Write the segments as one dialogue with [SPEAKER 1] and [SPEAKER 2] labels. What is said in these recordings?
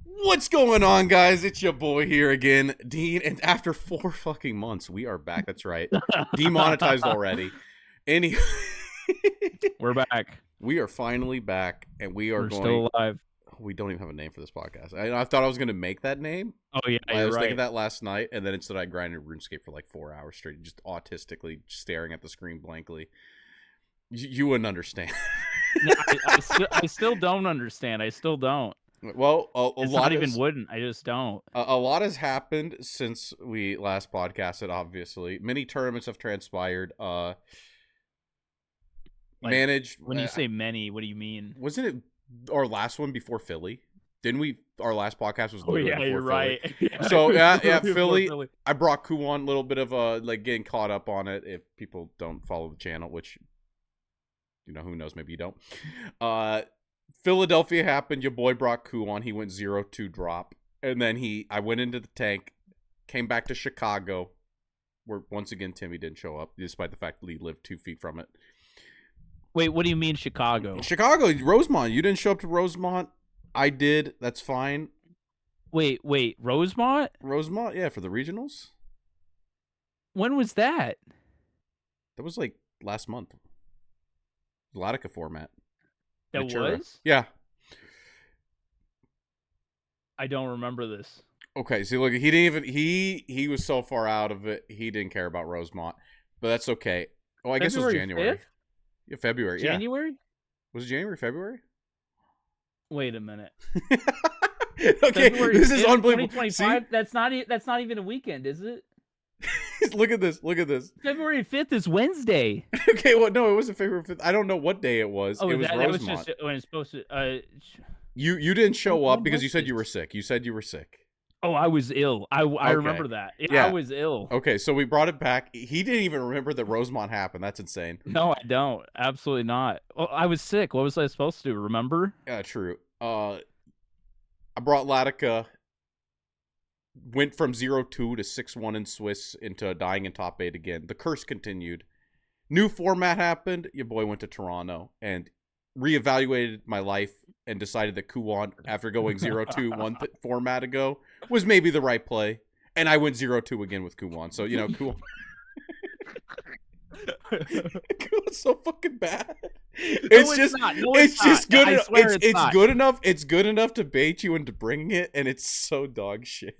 [SPEAKER 1] What's going on, guys? It's your boy here again, Dean. And after 4 fucking months, we are back. That's right. Demonetized already. Any
[SPEAKER 2] We're back.
[SPEAKER 1] We are finally back, and
[SPEAKER 2] We're still alive.
[SPEAKER 1] We don't even have a name for this podcast. I thought I was going to make that name.
[SPEAKER 2] Oh yeah,
[SPEAKER 1] I
[SPEAKER 2] you're
[SPEAKER 1] was
[SPEAKER 2] right.
[SPEAKER 1] thinking that last night, and then instead I grinded RuneScape for like 4 hours straight, just autistically staring at the screen blankly. You wouldn't understand.
[SPEAKER 2] I still don't understand. I still don't.
[SPEAKER 1] Well, a
[SPEAKER 2] It's
[SPEAKER 1] lot
[SPEAKER 2] not even wouldn't. I just don't.
[SPEAKER 1] A lot has happened since we last podcasted. Obviously, many tournaments have transpired. Managed.
[SPEAKER 2] When you say many, what do you mean?
[SPEAKER 1] Wasn't it our last one before Philly? Didn't we? Our last podcast was literally before
[SPEAKER 2] you're
[SPEAKER 1] Philly.
[SPEAKER 2] right. Yeah,
[SPEAKER 1] So yeah, Philly. I brought Kuwan a little bit of like getting caught up on it. If people don't follow the channel, which who knows, maybe you don't. Philadelphia happened. Your boy brought Kuwan. He went 0-2 drop, and then I went into the tank, came back to Chicago, where once again Timmy didn't show up, despite the fact that he lived 2 feet from it.
[SPEAKER 2] Wait, what do you mean Chicago?
[SPEAKER 1] Chicago, Rosemont. You didn't show up to Rosemont. I did. That's fine.
[SPEAKER 2] Wait, Rosemont?
[SPEAKER 1] Rosemont, yeah, for the regionals.
[SPEAKER 2] When was that?
[SPEAKER 1] That was like last month. Latica format.
[SPEAKER 2] That
[SPEAKER 1] Natura.
[SPEAKER 2] was?
[SPEAKER 1] Yeah.
[SPEAKER 2] I don't remember this.
[SPEAKER 1] Okay, see, look, he didn't even he was so far out of it, he didn't care about Rosemont, but that's okay. Oh, I guess it was January.
[SPEAKER 2] 5th?
[SPEAKER 1] Yeah, February.
[SPEAKER 2] January?
[SPEAKER 1] Yeah. Was it January, February?
[SPEAKER 2] Wait a minute.
[SPEAKER 1] Okay, this is unbelievable.
[SPEAKER 2] 2025. That's not even a weekend, is it?
[SPEAKER 1] Look at this. Look at this.
[SPEAKER 2] February 5th is Wednesday.
[SPEAKER 1] Okay, well, no, it wasn't February 5th. I don't know what day it was.
[SPEAKER 2] Oh,
[SPEAKER 1] it was
[SPEAKER 2] that was
[SPEAKER 1] Rosemont.
[SPEAKER 2] just when it's supposed to.
[SPEAKER 1] You didn't show up because you said you were sick. You said you were sick.
[SPEAKER 2] Oh, I was ill. I
[SPEAKER 1] Okay.
[SPEAKER 2] remember that. Yeah, I was ill.
[SPEAKER 1] Okay, so we brought it back. He didn't even remember that Rosemont happened. That's insane.
[SPEAKER 2] No, I don't. Absolutely not. Well, I was sick. What was I supposed to do? Remember?
[SPEAKER 1] Yeah, true. I brought Latica. Went from 0-2 to 6-1 in Swiss into dying in top 8 again. The curse continued. New format happened. Your boy went to Toronto and reevaluated my life and decided that Kuwan, after going 0-2 one format ago, was maybe the right play. And I went 0-2 again with Kuwan. So, Kuwan. Kuwan's so fucking bad. It's just good enough. It's good enough. It's good enough to bait you into bringing it, and it's so dog shit.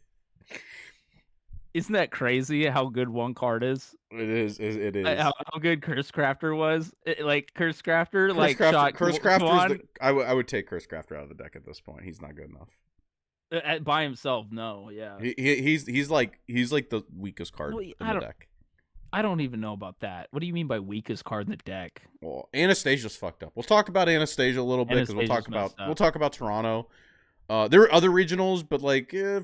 [SPEAKER 2] Isn't that crazy how good one card is?
[SPEAKER 1] It is. It is.
[SPEAKER 2] How good Curse Crafter was? Curse Crafter,
[SPEAKER 1] Curse Crafter. I would take Curse Crafter out of the deck at this point. He's not good enough.
[SPEAKER 2] By himself, no. Yeah.
[SPEAKER 1] He's like the weakest card in the deck.
[SPEAKER 2] I don't even know about that. What do you mean by weakest card in the deck?
[SPEAKER 1] Well, Anastasia's fucked up. We'll talk about Anastasia a little bit because we'll talk about Toronto. There are other regionals, but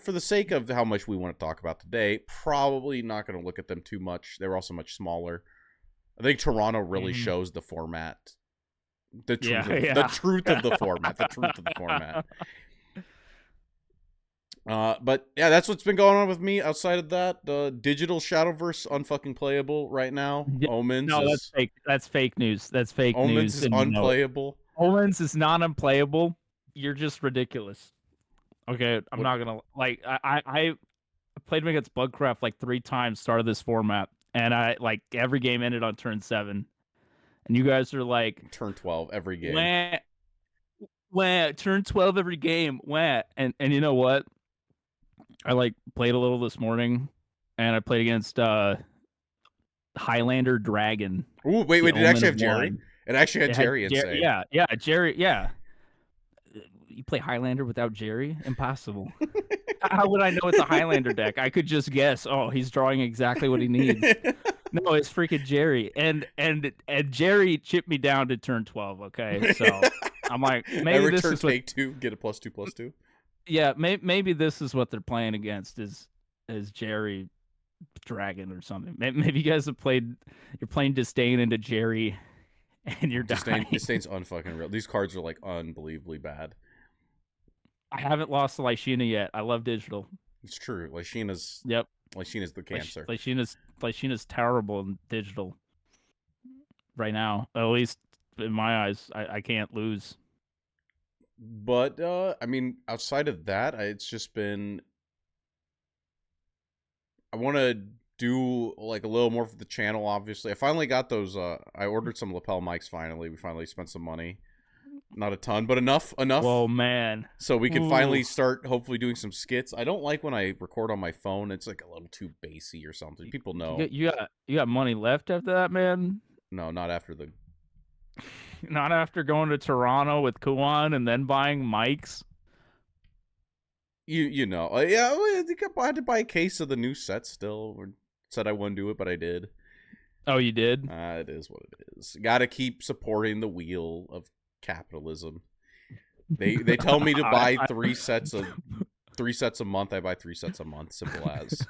[SPEAKER 1] for the sake of how much we want to talk about today, probably not going to look at them too much. They were also much smaller. I think Toronto really shows the format, the truth of the format, the truth of the format. But yeah, that's what's been going on with me. Outside of that, the digital Shadowverse unfucking playable right now. Omens.
[SPEAKER 2] No, that's fake. That's fake news. That's fake news.
[SPEAKER 1] Omens is unplayable.
[SPEAKER 2] Omens is not unplayable. You're just ridiculous. Okay, I'm not gonna I played him against Bugcraft 3 times, started this format, and I every game ended on turn 7. And you guys are
[SPEAKER 1] turn 12 every game.
[SPEAKER 2] Wah, turn 12 every game. Wah. And you know what? I played a little this morning, and I played against Highlander Dragon.
[SPEAKER 1] Ooh, wait, did it actually have Jerry? It actually had Jerry insane.
[SPEAKER 2] Yeah, Jerry, yeah. You play Highlander without Jerry? Impossible. How would I know it's a Highlander deck? I could just guess. Oh, he's drawing exactly what he needs. No, it's freaking Jerry. And Jerry chipped me down to turn 12, okay? So I'm like, maybe this is
[SPEAKER 1] take 2, get a +2/+2.
[SPEAKER 2] Yeah, maybe this is what they're playing against is Jerry Dragon or something. Maybe you guys you're playing Disdain into Jerry and you're dying.
[SPEAKER 1] Disdain's unfucking real. These cards are unbelievably bad.
[SPEAKER 2] I haven't lost to Lyshina yet. I love digital.
[SPEAKER 1] It's true. Lyshina's the cancer.
[SPEAKER 2] Lyshina's terrible in digital right now. At least in my eyes, I can't lose.
[SPEAKER 1] But I mean, outside of that, it's just been. I want to do like a little more for the channel. Obviously, I finally got those. I ordered some lapel mics. Finally, we finally spent some money. Not a ton, but enough.
[SPEAKER 2] Whoa, man.
[SPEAKER 1] So we can
[SPEAKER 2] Ooh.
[SPEAKER 1] finally start hopefully doing some skits. I don't like when I record on my phone. It's like a little too bassy or something. People know.
[SPEAKER 2] You got money left after that, man?
[SPEAKER 1] No, not after the.
[SPEAKER 2] Not after going to Toronto with Kuan and then buying mics?
[SPEAKER 1] You know. Yeah, I think I had to buy a case of the new set still. Said I wouldn't do it, but I did.
[SPEAKER 2] Oh, you did?
[SPEAKER 1] It is what it is. Got to keep supporting the wheel of capitalism. They tell me to buy 3 sets a month. I buy 3 sets a month. Simple as.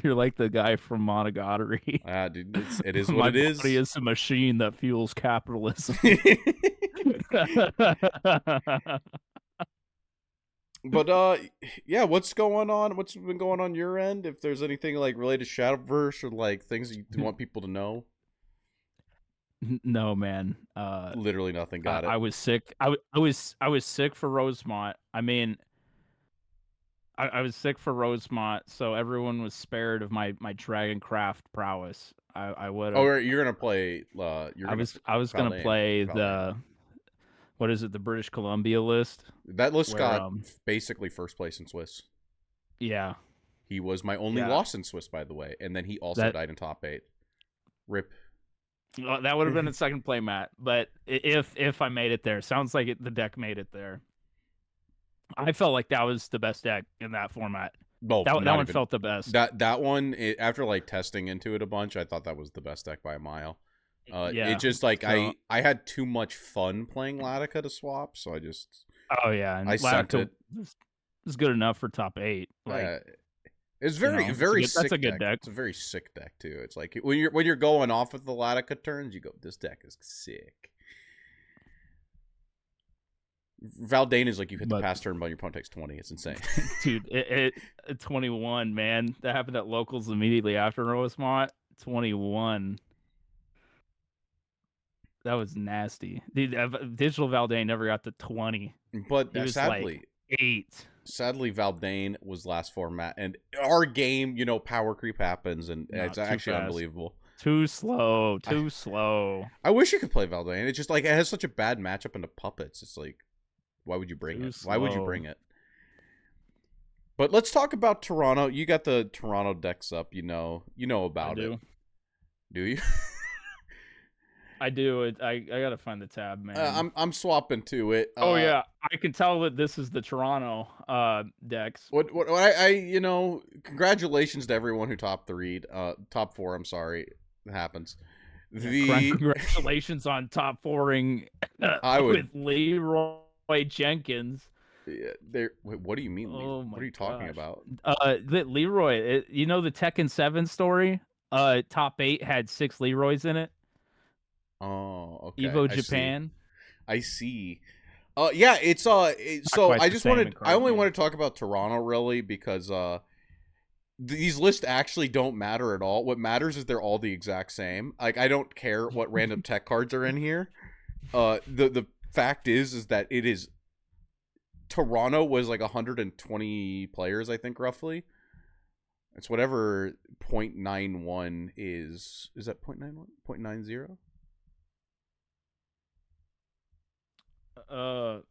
[SPEAKER 2] You're like the guy from Monogatari.
[SPEAKER 1] Dude, it is what it is.
[SPEAKER 2] My body is a machine that fuels capitalism.
[SPEAKER 1] But yeah, what's going on? What's been going on your end? If there's anything like related to Shadowverse or like things that you want people to know.
[SPEAKER 2] No, man.
[SPEAKER 1] Literally nothing. Got it.
[SPEAKER 2] I was sick. I was sick for Rosemont. I mean, I was sick for Rosemont, so everyone was spared of my Dragoncraft prowess. I would have.
[SPEAKER 1] Oh, you're gonna play.
[SPEAKER 2] I was gonna play the. What is it? The British Columbia list.
[SPEAKER 1] That list got basically first place in Swiss.
[SPEAKER 2] Yeah.
[SPEAKER 1] He was my only loss in Swiss, by the way, and then he also died in top 8. Rip.
[SPEAKER 2] Well, that would have been a second play, Matt. But if I made it there, sounds like the deck made it there. I felt like that was the best deck in that format.
[SPEAKER 1] No,
[SPEAKER 2] that one felt the best.
[SPEAKER 1] That one, after like testing into it a bunch, I thought that was the best deck by a mile. It just like I had too much fun playing Latica to swap, so I just
[SPEAKER 2] and
[SPEAKER 1] I sent it.
[SPEAKER 2] It's good enough for top 8. Like
[SPEAKER 1] it's very sick.
[SPEAKER 2] That's a good deck.
[SPEAKER 1] It's a very sick deck too. It's like when you're going off with the Latica turns, you go, this deck is sick. Valdane is like you hit the pass turn, but your opponent takes 20. It's insane,
[SPEAKER 2] dude. It 21, man. That happened at locals immediately after Rosemont. 21. That was nasty. Dude, Digital Valdane never got to 20.
[SPEAKER 1] But sadly,
[SPEAKER 2] like 8.
[SPEAKER 1] Sadly, Valdane was last format, and our game, power creep happens, and it's actually unbelievable.
[SPEAKER 2] Too slow. Slow.
[SPEAKER 1] I wish you could play Valdane. It's just like it has such a bad matchup into puppets. It's like, why would you bring it? Why would you bring it? But let's talk about Toronto. You got the Toronto decks up. You know about it. Do you?
[SPEAKER 2] I do. I gotta find the tab, man.
[SPEAKER 1] I'm swapping to it.
[SPEAKER 2] Oh yeah, I can tell that this is the Toronto decks.
[SPEAKER 1] What I congratulations to everyone who top 4. I'm sorry, it happens.
[SPEAKER 2] Congratulations on top 4ing with Leroy Jenkins.
[SPEAKER 1] Yeah, what do you mean? What are you talking about?
[SPEAKER 2] Leroy, the Tekken 7 story. Top 8 had 6 Leroys in it.
[SPEAKER 1] Oh, okay.
[SPEAKER 2] Evo Japan.
[SPEAKER 1] I see. Yeah, it's so I only want to talk about Toronto really because these lists actually don't matter at all. What matters is they're all the exact same. Like I don't care what random tech cards are in here. The fact is that it is Toronto was like 120 players, I think roughly. It's whatever 0.91 is. Is that 0.91? 0.90?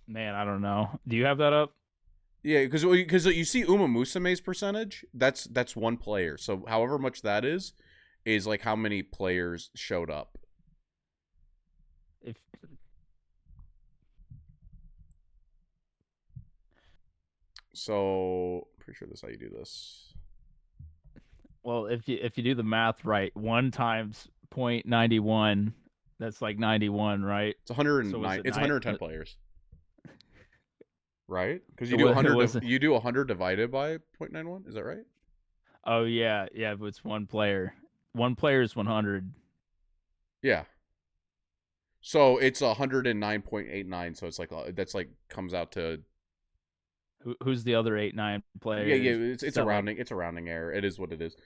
[SPEAKER 2] Man, I don't know. Do you have that up?
[SPEAKER 1] Yeah, because you see Uma Musume's percentage. That's one player. So however much that is like how many players showed up. So pretty sure that's how you do this.
[SPEAKER 2] Well, if you do the math right, 1 times 0.91. That's like 91, right?
[SPEAKER 1] It's 109. It's 110 players, right? Because you do 100. You do 100 divided by 0.91. Is that right?
[SPEAKER 2] Oh yeah. But it's 1 player. 1 player is 100.
[SPEAKER 1] Yeah. So it's 109.89. So it's like that's like comes out to.
[SPEAKER 2] Who's the other 8-9 players?
[SPEAKER 1] Yeah. It's a rounding. It's a rounding error. It is what it is.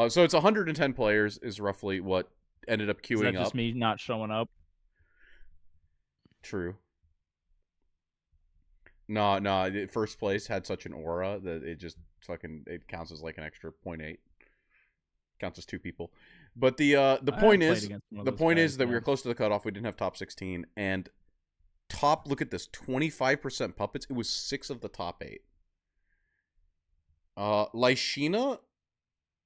[SPEAKER 1] So it's 110 players is roughly what ended up queuing up.
[SPEAKER 2] Is that just me not showing up?
[SPEAKER 1] True. No. First place had such an aura that it just it counts as like an extra point 0.8. Counts as 2 people. But the
[SPEAKER 2] I
[SPEAKER 1] point
[SPEAKER 2] played
[SPEAKER 1] is
[SPEAKER 2] against one of
[SPEAKER 1] the
[SPEAKER 2] those
[SPEAKER 1] point
[SPEAKER 2] guys,
[SPEAKER 1] is that we
[SPEAKER 2] yeah.
[SPEAKER 1] were close to the cutoff. We didn't have top 16 and top. Look at this, 25% puppets. It was 6 of the top 8. Lyshina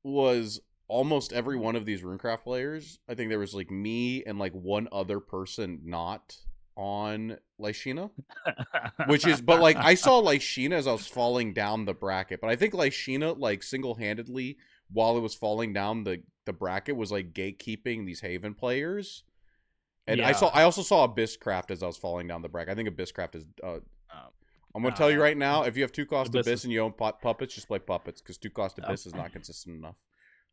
[SPEAKER 1] was almost every one of these Runecraft players. I think there was like me and like one other person not on Lyshina. Which is, but like I saw Lyshina as I was falling down the bracket, but I think Lyshina like single-handedly while it was falling down the bracket was like gatekeeping these Haven players. And
[SPEAKER 2] Yeah.
[SPEAKER 1] I also saw Abysscraft as I was falling down the bracket. I think Abysscraft is I'm gonna tell you right now, if you have 2 cost
[SPEAKER 2] Abyss
[SPEAKER 1] Abyss
[SPEAKER 2] is,
[SPEAKER 1] and you own puppets, just play puppets because 2 cost Abyss is not consistent enough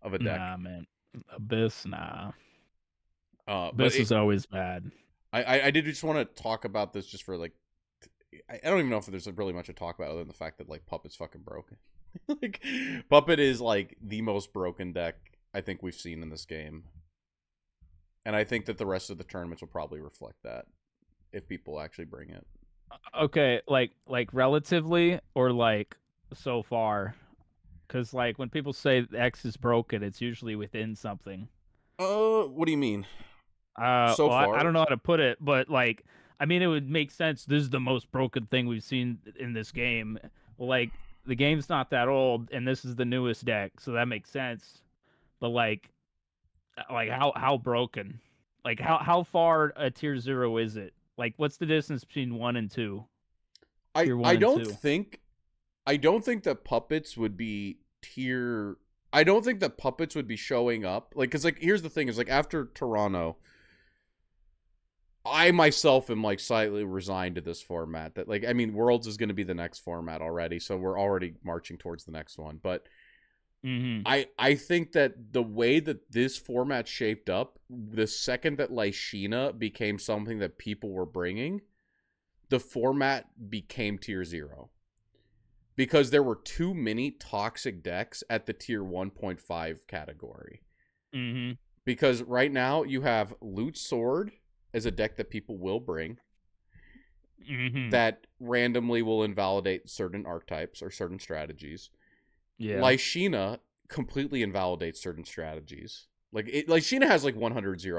[SPEAKER 1] of a deck.
[SPEAKER 2] nah, man. Abyss, nah.
[SPEAKER 1] But
[SPEAKER 2] Abyss is always bad.
[SPEAKER 1] I did just want to talk about this just for like I don't even know if there's really much to talk about other than the fact that like Puppet's fucking broken. Like Puppet is like the most broken deck I think we've seen in this game, and I think that the rest of the tournaments will probably reflect that if people actually bring it.
[SPEAKER 2] Okay, like relatively or like so far, because like when people say X is broken, it's usually within something.
[SPEAKER 1] What do you mean? So
[SPEAKER 2] Well, I
[SPEAKER 1] far?
[SPEAKER 2] don't know how to put it, but like, I mean, it would make sense. This is the most broken thing we've seen in this game. Well, like, the game's not that old, and this is the newest deck, so that makes sense. But like how broken? Like how far a tier 0 is it? Like, what's the distance between 1 and 2?
[SPEAKER 1] I
[SPEAKER 2] Tier one
[SPEAKER 1] I
[SPEAKER 2] and
[SPEAKER 1] don't
[SPEAKER 2] two.
[SPEAKER 1] think I don't think that puppets would be tier. I don't think that puppets would be showing up like because like here's the thing is like after Toronto, I myself am like slightly resigned to this format. That like I mean, Worlds is going to be the next format already, so we're already marching towards the next one. But
[SPEAKER 2] Mm-hmm.
[SPEAKER 1] I think that the way that this format shaped up, the second that Lyshina became something that people were bringing, the format became tier 0 because there were too many toxic decks at the tier 1.5 category.
[SPEAKER 2] Mm-hmm.
[SPEAKER 1] Because right now you have Loot Sword as a deck that people will bring
[SPEAKER 2] Mm-hmm.
[SPEAKER 1] that randomly will invalidate certain archetypes or certain strategies.
[SPEAKER 2] Yeah.
[SPEAKER 1] Lyshina completely invalidates certain strategies. Lyshina has like 100-0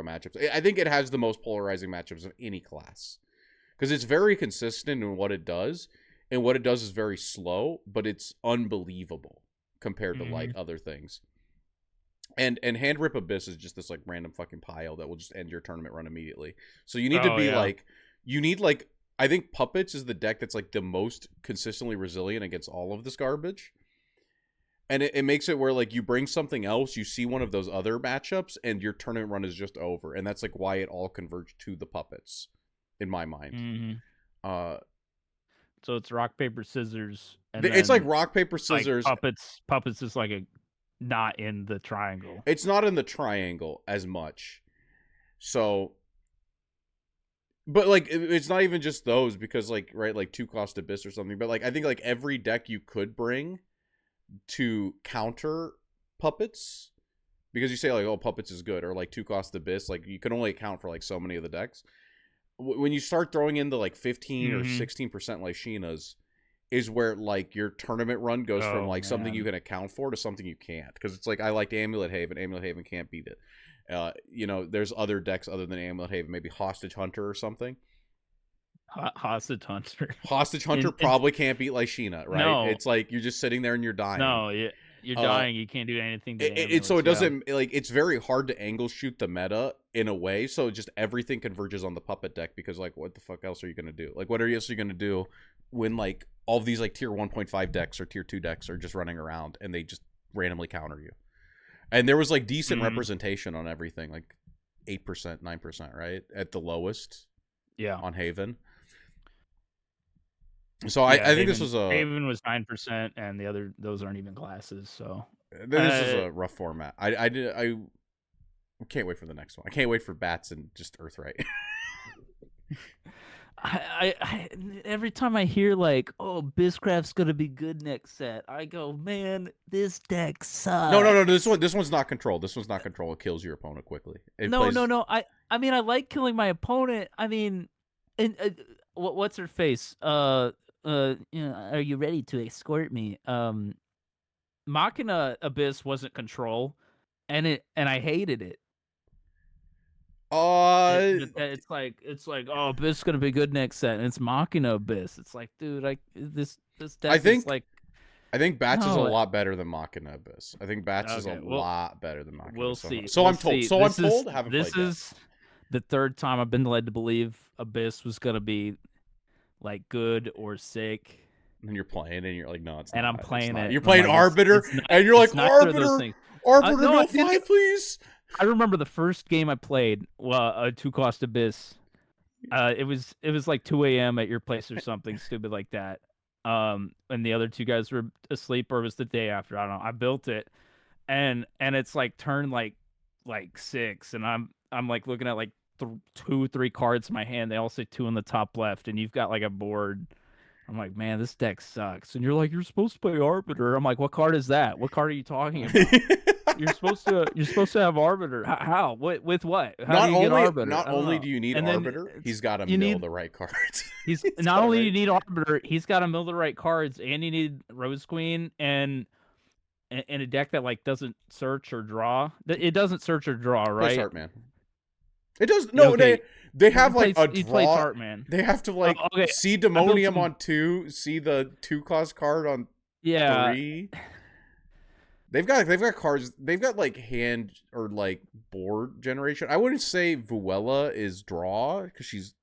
[SPEAKER 1] matchups. I think it has the most polarizing matchups of any class because it's very consistent in what it does, and what it does is very slow, but it's unbelievable compared to like
[SPEAKER 2] Mm-hmm.
[SPEAKER 1] other things. And Hand Rip Abyss is just this like random fucking pile that will just end your tournament run immediately. So you need to
[SPEAKER 2] Oh
[SPEAKER 1] be
[SPEAKER 2] yeah.
[SPEAKER 1] like you need like I think Puppets is the deck that's like the most consistently resilient against all of this garbage. And it makes it where like you bring something else, you see one of those other matchups, and your tournament run is just over. And that's like why it all converged to the Puppets, in my mind.
[SPEAKER 2] Mm-hmm.
[SPEAKER 1] Uh
[SPEAKER 2] So it's rock paper scissors, and
[SPEAKER 1] it's like
[SPEAKER 2] then
[SPEAKER 1] rock, paper,
[SPEAKER 2] like
[SPEAKER 1] scissors.
[SPEAKER 2] puppets is like a not in the triangle.
[SPEAKER 1] It's not in the triangle as much. So but like it's not even just those because like right like 2 cost Abyss or something, but like I think like every deck you could bring to counter Puppets, because you say like oh Puppets is good, or like 2 cost Abyss, like you can only account for like so many of the decks. When you start throwing in the like 15 or
[SPEAKER 2] Mm-hmm.
[SPEAKER 1] 16% Lyshinas is where like your tournament run goes from
[SPEAKER 2] Oh
[SPEAKER 1] like something you
[SPEAKER 2] man.
[SPEAKER 1] can account for to something you can't, because it's like I liked Amulet Haven can't beat it. There's other decks other than Amulet Haven, maybe Hostage Hunter or something.
[SPEAKER 2] Hostage hunter.
[SPEAKER 1] Hostage Hunter
[SPEAKER 2] In
[SPEAKER 1] probably can't beat Lyshina, right?
[SPEAKER 2] no,
[SPEAKER 1] It's like you're just sitting there and you're dying.
[SPEAKER 2] no, you're
[SPEAKER 1] Uh,
[SPEAKER 2] dying. You can't do anything to the
[SPEAKER 1] so
[SPEAKER 2] amulets.
[SPEAKER 1] it
[SPEAKER 2] Yeah.
[SPEAKER 1] doesn't like it's very hard to angle shoot the meta in a way. So just everything converges on the Puppet deck because like what the fuck else are you gonna do? Like what else are you gonna do when like all of these like tier 1.5 decks or tier 2 decks are just running around and they just randomly counter you? And there was like decent
[SPEAKER 2] Mm-hmm.
[SPEAKER 1] representation on everything, like 8%, 9%, right at the lowest
[SPEAKER 2] Yeah.
[SPEAKER 1] on Haven. So
[SPEAKER 2] Yeah.
[SPEAKER 1] I think this was a
[SPEAKER 2] Haven was 9%, and the other those aren't even classes. So,
[SPEAKER 1] this is
[SPEAKER 2] uh,
[SPEAKER 1] a rough format. I can't wait for the next one. I can't wait for Bats and just Earthright.
[SPEAKER 2] I every time I hear like, oh, Bizcraft's gonna be good next set, I go, man, this deck
[SPEAKER 1] No.
[SPEAKER 2] sucks.
[SPEAKER 1] This one's not control. This one's not control. It kills your opponent quickly. It
[SPEAKER 2] No, no,
[SPEAKER 1] plays.
[SPEAKER 2] no. I mean, I like killing my opponent. I mean, and what's her face? are you ready to escort me? Machina Abyss wasn't Control, and I hated it.
[SPEAKER 1] Uh,
[SPEAKER 2] It's like, oh, Abyss is gonna be good next set, and it's Machina Abyss. It's like, dude, this
[SPEAKER 1] I
[SPEAKER 2] deck is
[SPEAKER 1] think
[SPEAKER 2] like,
[SPEAKER 1] I think Bats is a
[SPEAKER 2] no.
[SPEAKER 1] lot better than Machina Abyss. I think Bats is a
[SPEAKER 2] Okay, well,
[SPEAKER 1] lot better than Machina
[SPEAKER 2] we'll
[SPEAKER 1] Abyss.
[SPEAKER 2] see.
[SPEAKER 1] So
[SPEAKER 2] We'll
[SPEAKER 1] I'm told.
[SPEAKER 2] see.
[SPEAKER 1] So I'm told. Haven't
[SPEAKER 2] This
[SPEAKER 1] played yet.
[SPEAKER 2] is the third time I've been led to believe Abyss was gonna be like good or sick,
[SPEAKER 1] And you're playing, and you're like, no, it's
[SPEAKER 2] and I'm
[SPEAKER 1] not. It's
[SPEAKER 2] playing
[SPEAKER 1] not.
[SPEAKER 2] it,
[SPEAKER 1] You're
[SPEAKER 2] and I'm
[SPEAKER 1] playing
[SPEAKER 2] like,
[SPEAKER 1] Arbiter, and you're
[SPEAKER 2] it's
[SPEAKER 1] like,
[SPEAKER 2] neither of those
[SPEAKER 1] Arbiter,
[SPEAKER 2] things.
[SPEAKER 1] Arbiter,
[SPEAKER 2] No, I
[SPEAKER 1] mill
[SPEAKER 2] didn't.
[SPEAKER 1] 5, please.
[SPEAKER 2] I remember the first game I played, well, a 2-cost Abyss. It was like 2 a.m. at your place or something stupid like that. And the other two guys were asleep, or it was the day after. I don't know. I built it, and it's like turn like 6, and I'm like looking at like 3 cards in my hand. They all say 2 in the top left, and you've got like a board. I'm like, man, this deck sucks. And you're like, you're supposed to play Arbiter. I'm like, what card is that? What card are you talking about? You're supposed to have Arbiter. How? With what? How do
[SPEAKER 1] not
[SPEAKER 2] you get
[SPEAKER 1] only
[SPEAKER 2] Arbiter?
[SPEAKER 1] not
[SPEAKER 2] I don't
[SPEAKER 1] only
[SPEAKER 2] know.
[SPEAKER 1] do you need
[SPEAKER 2] And then
[SPEAKER 1] Arbiter, he's got to
[SPEAKER 2] you
[SPEAKER 1] mill
[SPEAKER 2] need
[SPEAKER 1] the right cards.
[SPEAKER 2] he's
[SPEAKER 1] He's
[SPEAKER 2] not
[SPEAKER 1] gotta
[SPEAKER 2] only
[SPEAKER 1] right.
[SPEAKER 2] you need Arbiter, he's got to mill the right cards, and you need Rose Queen and a deck that like doesn't search or draw. It doesn't search or draw,
[SPEAKER 1] Plays
[SPEAKER 2] right?
[SPEAKER 1] Heartman. It does
[SPEAKER 2] Yeah,
[SPEAKER 1] no.
[SPEAKER 2] okay,
[SPEAKER 1] They have like a
[SPEAKER 2] he plays
[SPEAKER 1] draw.
[SPEAKER 2] Heartman.
[SPEAKER 1] They have to
[SPEAKER 2] Oh,
[SPEAKER 1] like
[SPEAKER 2] okay,
[SPEAKER 1] see
[SPEAKER 2] I built
[SPEAKER 1] Demonium
[SPEAKER 2] some.
[SPEAKER 1] on 2, see the 2-cost card on
[SPEAKER 2] Yeah,
[SPEAKER 1] 3. They've got cards. They've got like hand or like board generation. I wouldn't say Vuela is draw because she's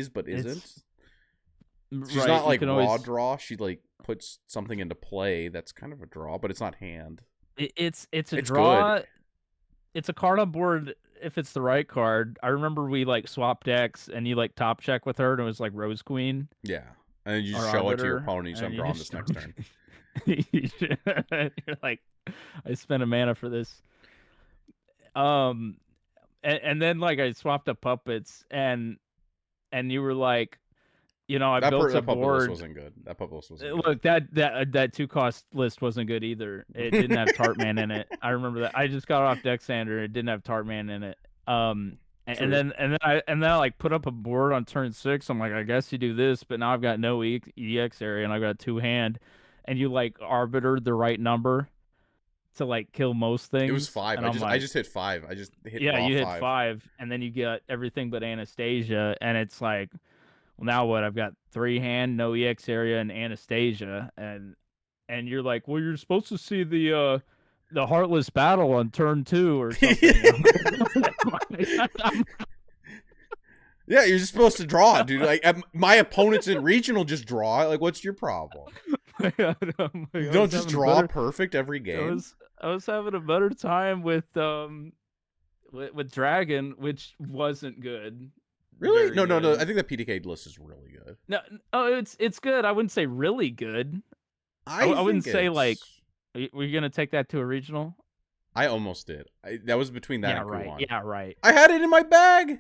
[SPEAKER 1] but isn't.
[SPEAKER 2] it's
[SPEAKER 1] She's
[SPEAKER 2] right.
[SPEAKER 1] not
[SPEAKER 2] You
[SPEAKER 1] like
[SPEAKER 2] can
[SPEAKER 1] raw
[SPEAKER 2] always
[SPEAKER 1] draw. She like puts something into play that's kind of a draw, but it's not hand.
[SPEAKER 2] it's a
[SPEAKER 1] It's good.
[SPEAKER 2] draw. It's a card on board if it's the right card. I remember we like swapped decks, and you like top check with her, and it was like Rose Queen
[SPEAKER 1] Yeah, and then you
[SPEAKER 2] or
[SPEAKER 1] just show it to your
[SPEAKER 2] Arbiter,
[SPEAKER 1] opponent. You say,
[SPEAKER 2] and
[SPEAKER 1] "I'm
[SPEAKER 2] you
[SPEAKER 1] drawing this
[SPEAKER 2] just
[SPEAKER 1] next turn."
[SPEAKER 2] you're like, I spent a mana for this. Um, and then like I swapped up puppets, and you were like, I built a
[SPEAKER 1] That puppet list
[SPEAKER 2] board.
[SPEAKER 1] wasn't good. That puppet list wasn't good.
[SPEAKER 2] Look, that 2-cost list wasn't good either. It didn't have Tartman in it. I remember that. I just got off Dexander. It didn't have Tartman in it.
[SPEAKER 1] True.
[SPEAKER 2] And then I like put up a board on turn 6. I'm like, I guess you do this, but now I've got no EX area, and I've got 2 hand, and you like arbitered the right number to like kill most
[SPEAKER 1] It was
[SPEAKER 2] things,
[SPEAKER 1] 5.
[SPEAKER 2] and I'm
[SPEAKER 1] I
[SPEAKER 2] like,
[SPEAKER 1] just hit 5. I just hit
[SPEAKER 2] yeah,
[SPEAKER 1] raw
[SPEAKER 2] you hit
[SPEAKER 1] 5.
[SPEAKER 2] 5, and then you get everything but Anastasia, and it's like, well, now what? I've got 3 hand, no EX area, and Anastasia, and you're like, well, you're supposed to see the Heartless Battle on turn 2 or something.
[SPEAKER 1] Yeah, you're just supposed to draw, dude. Like my opponents in regional just draw. Like, what's your problem? You don't just draw perfect every game.
[SPEAKER 2] I was having a better time with Dragon, which wasn't good.
[SPEAKER 1] Really?
[SPEAKER 2] Very
[SPEAKER 1] No, no, no.
[SPEAKER 2] good.
[SPEAKER 1] I think the PTK list is really good.
[SPEAKER 2] No, oh, it's good. I wouldn't say really good.
[SPEAKER 1] I
[SPEAKER 2] I wouldn't
[SPEAKER 1] think
[SPEAKER 2] say like,
[SPEAKER 1] it's.
[SPEAKER 2] were you gonna take that to a regional?
[SPEAKER 1] I almost did. That was between that
[SPEAKER 2] Yeah,
[SPEAKER 1] and
[SPEAKER 2] right.
[SPEAKER 1] Kuwan.
[SPEAKER 2] Yeah, right.
[SPEAKER 1] I had it in my bag.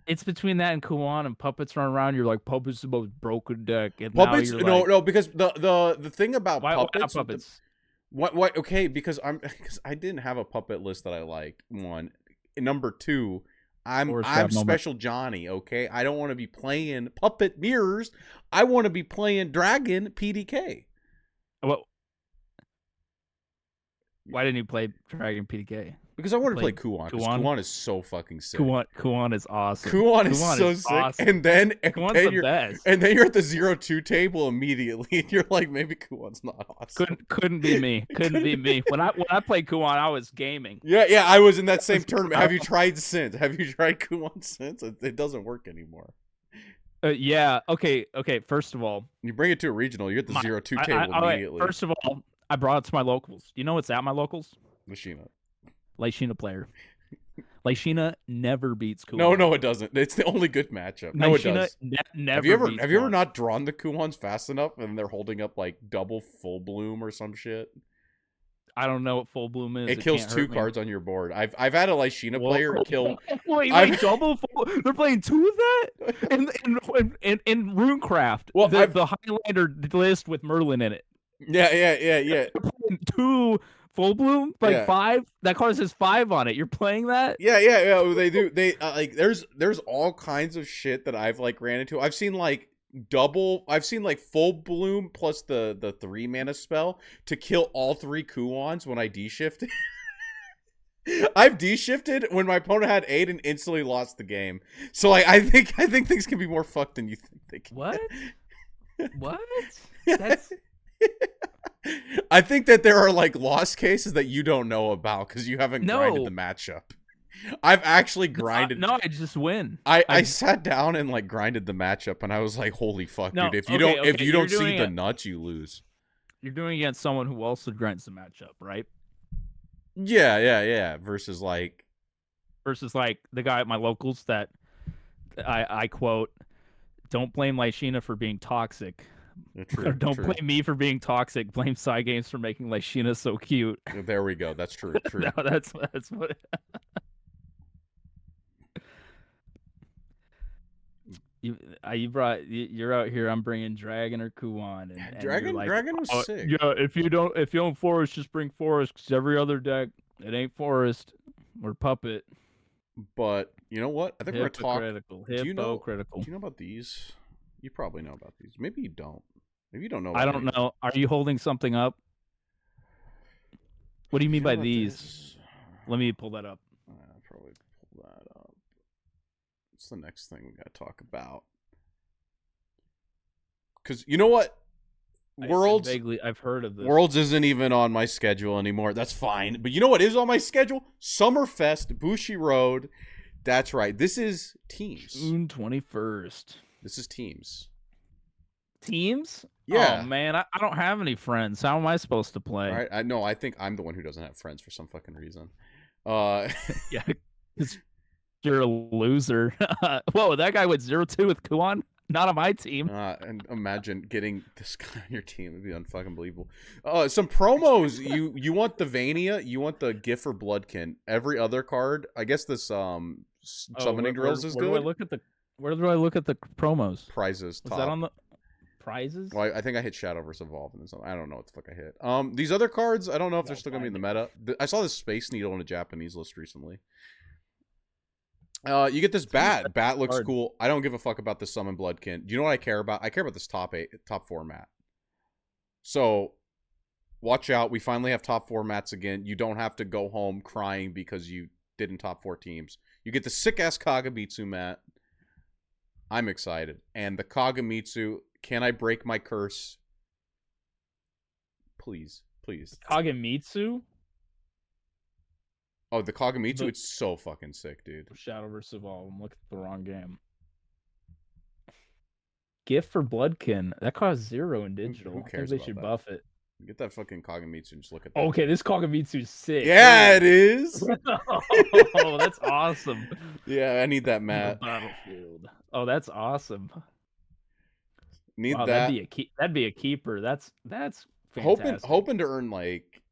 [SPEAKER 2] It's between that and Kuwan, and puppets run around. You're like, puppets is the most broken deck, and now
[SPEAKER 1] Puppets?
[SPEAKER 2] you're
[SPEAKER 1] No,
[SPEAKER 2] like,
[SPEAKER 1] no, because the thing about
[SPEAKER 2] why not
[SPEAKER 1] puppets.
[SPEAKER 2] puppets?
[SPEAKER 1] What? Okay, because I didn't have a puppet list that I liked. 1, number 2. I'm Special Johnny. Okay, I don't want to be playing puppet mirrors. I want to be playing Dragon PDK.
[SPEAKER 2] What? Why didn't you play Dragon PDK?
[SPEAKER 1] Because I wanted to play Kuwan, because Kuwan is so fucking sick.
[SPEAKER 2] Kuwan is awesome.
[SPEAKER 1] Kuwan is so sick.
[SPEAKER 2] Awesome.
[SPEAKER 1] And then
[SPEAKER 2] Kuwan's the best.
[SPEAKER 1] And then you're at the 0-2 table immediately, and you're like, maybe Kuwan's not awesome.
[SPEAKER 2] Couldn't be me. Couldn't be me. When I played Kuwan, I was gaming.
[SPEAKER 1] Yeah, I was in that same tournament. Have you tried since? Have you tried Kuwan since? It doesn't work anymore.
[SPEAKER 2] Yeah. Okay. First of all,
[SPEAKER 1] you bring it to a regional, you're at the 0-2 table immediately.
[SPEAKER 2] First of all, I brought it to my locals. Do you know what's at my locals? Lashina player. Lashina never beats Kuwan.
[SPEAKER 1] No, it doesn't. It's the only good matchup. No, it does.
[SPEAKER 2] Never.
[SPEAKER 1] Have you ever not drawn the Kuwans fast enough and they're holding up like double full bloom or some shit?
[SPEAKER 2] I don't know what full bloom is.
[SPEAKER 1] It kills 2 cards on your board. I've had a Lashina player kill.
[SPEAKER 2] Wait, double full? They're playing 2 of that in Runecraft.
[SPEAKER 1] Well,
[SPEAKER 2] the Highlander list with Merlin in it.
[SPEAKER 1] Yeah.
[SPEAKER 2] They're playing 2 full bloom, like 5. That card says 5 on it. You're playing that?
[SPEAKER 1] Yeah. They do. They like there's all kinds of shit that I've like ran into. I've seen like double. I've seen like full bloom plus the 3 mana spell to kill all 3 Kuons when I D-shifted. I've D-shifted when my opponent had 8 and instantly lost the game. So like I think things can be more fucked than you think they can.
[SPEAKER 2] What? What? That's
[SPEAKER 1] I think that there are like lost cases that you don't know about because you haven't grinded the matchup. I've actually grinded.
[SPEAKER 2] No, I just win.
[SPEAKER 1] I sat down and like grinded the matchup, and I was like, "Holy fuck, dude! If you don't see the nuts, you lose."
[SPEAKER 2] You're doing it against someone who also grinds the matchup, right?
[SPEAKER 1] Yeah. Versus like
[SPEAKER 2] the guy at my locals that I quote, "Don't blame Lyshina for being toxic."
[SPEAKER 1] True,
[SPEAKER 2] Don't
[SPEAKER 1] true.
[SPEAKER 2] blame me for being toxic. Blame Cygames for making Lyshina so cute.
[SPEAKER 1] There we go. That's true. True.
[SPEAKER 2] No, that's what. You're out here. I'm bringing Dragon or Kuon, and
[SPEAKER 1] Dragon was sick.
[SPEAKER 2] Yeah, if you don't Forest, just bring Forest because every other deck it ain't Forest or Puppet.
[SPEAKER 1] But you know what? I think we're gonna talk.
[SPEAKER 2] Do you know
[SPEAKER 1] about these? You probably know about these. Maybe you don't. Maybe you don't know.
[SPEAKER 2] I don't know. Are you holding something up? What do you mean by these? Let me pull that up.
[SPEAKER 1] I'll probably pull that up. What's the next thing we gotta talk about? Because you know what? Worlds.
[SPEAKER 2] I've heard of this.
[SPEAKER 1] Worlds isn't even on my schedule anymore. That's fine. But you know what is on my schedule? Summerfest, Bushi Road. That's right. This is teams.
[SPEAKER 2] June 21st.
[SPEAKER 1] This is teams.
[SPEAKER 2] Teams?
[SPEAKER 1] Yeah.
[SPEAKER 2] Oh man, I don't have any friends. How am I supposed to play?
[SPEAKER 1] Right. I know. I think I'm the one who doesn't have friends for some fucking reason.
[SPEAKER 2] Yeah, because you're a loser. Whoa, that guy went 0-2 with Kuon. Not on my team.
[SPEAKER 1] And imagine getting this guy on your team. It'd be unfucking believable. Some promos. You want the Vania? You want the Gift for Bloodkin? Every other card. I guess this summoning drills is good.
[SPEAKER 2] Where do I look at the promos?
[SPEAKER 1] Prizes.
[SPEAKER 2] Is that on the prizes?
[SPEAKER 1] Well, I think I hit Shadowverse Evolve and something. I don't know what the fuck I hit. These other cards, I don't know if they're still gonna be in the meta. I saw this Space Needle in a Japanese list recently. You get this bat. Bat looks cool. I don't give a fuck about the Summon Bloodkin. Do you know what I care about? I care about this top 4 mat. So, watch out. We finally have top 4 mats again. You don't have to go home crying because you didn't top 4 teams. You get the sick-ass Kagamitsu mat. I'm excited. And the Kagamitsu, can I break my curse? Please.
[SPEAKER 2] Kagamitsu?
[SPEAKER 1] Oh, the Kagamitsu, it's so fucking sick, dude.
[SPEAKER 2] Shadowverse Evolve. I'm looking at the wrong game. Gift for Bloodkin. That costs 0 in digital.
[SPEAKER 1] Who cares
[SPEAKER 2] I think they should buff it.
[SPEAKER 1] Get that fucking Kagamitsu and just look at that.
[SPEAKER 2] Okay, this Kagamitsu's sick.
[SPEAKER 1] Yeah, it is.
[SPEAKER 2] Oh, that's awesome.
[SPEAKER 1] Yeah, I need that mat.
[SPEAKER 2] Battlefield. Oh, that's awesome.
[SPEAKER 1] Need that.
[SPEAKER 2] That'd be a keeper. That's fantastic.
[SPEAKER 1] Hoping to earn like,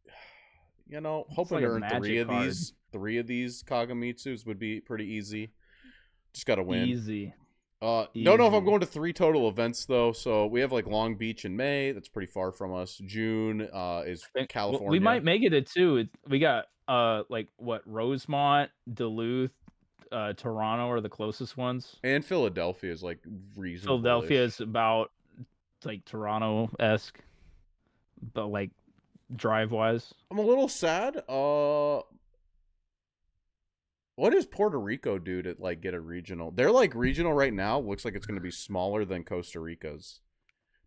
[SPEAKER 1] hoping to earn
[SPEAKER 2] card.
[SPEAKER 1] three of these Kagamitsus would be pretty easy. Just gotta win.
[SPEAKER 2] Easy.
[SPEAKER 1] Don't know if I'm going to 3 total events though. So we have like Long Beach in May. That's pretty far from us. June is California.
[SPEAKER 2] We might make it at 2. We got Rosemont, Duluth, Toronto are the closest ones.
[SPEAKER 1] And Philadelphia is like reasonable.
[SPEAKER 2] Philadelphia is about like Toronto-esque, but like drive-wise.
[SPEAKER 1] I'm a little sad. What does Puerto Rico do to like get a regional? They're like regional right now. Looks like it's going to be smaller than Costa Rica's.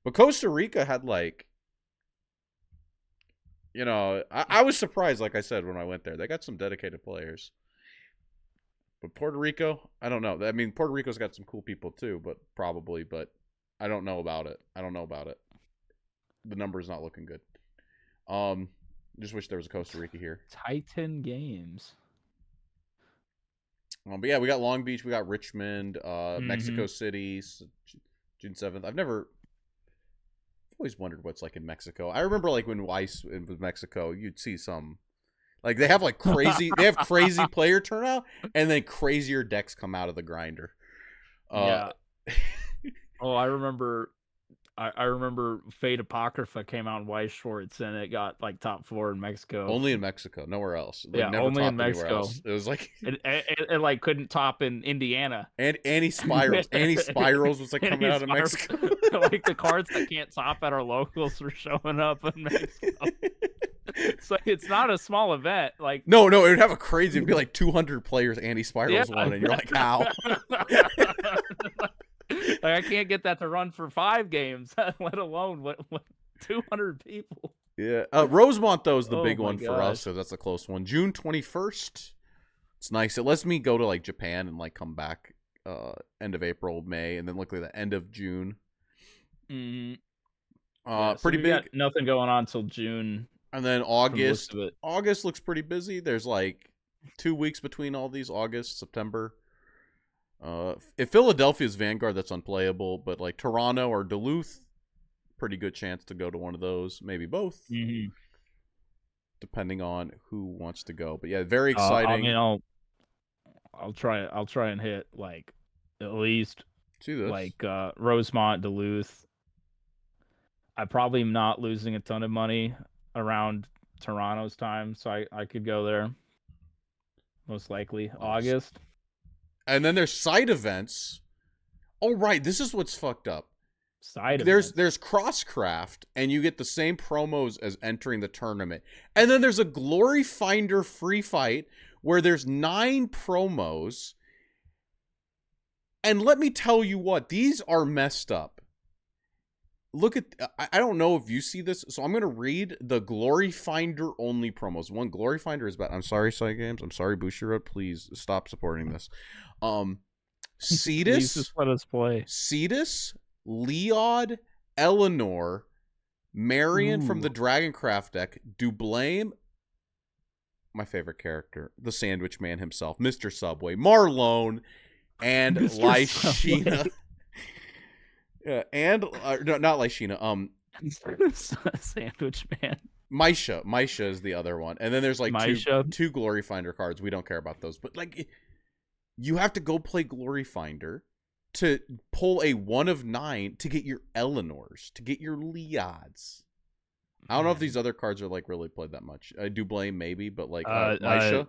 [SPEAKER 1] But Costa Rica had like, I was surprised, like I said, when I went there. They got some dedicated players. But Puerto Rico, I don't know. I mean, Puerto Rico's got some cool people too, but I don't know about it. The number's not looking good. Just wish there was a Costa Rica here.
[SPEAKER 2] Titan Games.
[SPEAKER 1] But yeah, we got Long Beach, we got Richmond, Mexico City, June 7th. I've always wondered what's like in Mexico. I remember like when Weiss was Mexico, you'd see some, like they have crazy player turnout, and then crazier decks come out of the grinder.
[SPEAKER 2] Yeah. Oh, I remember I remember Fate Apocrypha came out in Weiss Schwartz, and it got like top 4 in Mexico.
[SPEAKER 1] Only in Mexico, nowhere else. Like
[SPEAKER 2] Yeah,
[SPEAKER 1] never
[SPEAKER 2] only in
[SPEAKER 1] topped anywhere
[SPEAKER 2] Mexico.
[SPEAKER 1] else. It was like
[SPEAKER 2] It like couldn't top in Indiana.
[SPEAKER 1] and Annie Spirals was like coming out of Mexico.
[SPEAKER 2] Like the cards that can't top at our locals were showing up in Mexico. So it's not a small event. Like
[SPEAKER 1] no, it would have a crazy. It'd be like 200 players. Annie Spirals won, and you're like, how?
[SPEAKER 2] Like I can't get that to run for 5 games, let alone what 200 people.
[SPEAKER 1] Yeah, Rosemont though is the
[SPEAKER 2] Oh
[SPEAKER 1] big
[SPEAKER 2] my
[SPEAKER 1] one for us,
[SPEAKER 2] gosh.
[SPEAKER 1] so that's a close one. June 21st. It's nice. It lets me go to like Japan and like come back end of April, May, and then look like the end of June.
[SPEAKER 2] Mm,
[SPEAKER 1] Pretty
[SPEAKER 2] we
[SPEAKER 1] big.
[SPEAKER 2] got nothing going on till June.
[SPEAKER 1] And then
[SPEAKER 2] from the looks
[SPEAKER 1] August.
[SPEAKER 2] of it.
[SPEAKER 1] August looks pretty busy. There's like 2 weeks between all these. August, September. If Philadelphia's Vanguard, that's unplayable. But like Toronto or Duluth, pretty good chance to go to one of those. Maybe both, depending on who wants to go. But yeah, very exciting.
[SPEAKER 2] I mean, I'll try and hit like at least
[SPEAKER 1] See this?
[SPEAKER 2] like Rosemont, Duluth. I probably am not losing a ton of money around Toronto's time, so I could go there. Most likely August.
[SPEAKER 1] And then there's side events. Oh right, this is what's fucked up.
[SPEAKER 2] There's
[SPEAKER 1] There's Crosscraft, and you get the same promos as entering the tournament. And then there's a Glory Finder free fight where there's 9 promos. And let me tell you what, these are messed up. Look at, I don't know if you see this, so I'm going to read the Glory Finder only promos. One, Glory Finder is bad. I'm sorry, Side Games. I'm sorry, Bushiroad. Please stop supporting this. Cetus.
[SPEAKER 2] Please just let us play.
[SPEAKER 1] Cetus, Leod, Eleanor, Marion from the Dragoncraft deck, Dublame, my favorite character, the Sandwich Man himself, Mr. Subway, Marlone, and Lyshina. Yeah, and no, not Lyshina.
[SPEAKER 2] Sandwich Man.
[SPEAKER 1] Misha is the other one, and then there's like two Glory Finder cards. We don't care about those, but like, you have to go play Glory Finder to pull a 1 of 9 to get your Eleanors, to get your Leods. I don't know if these other cards are like really played that much. I do blame maybe, but like Misha,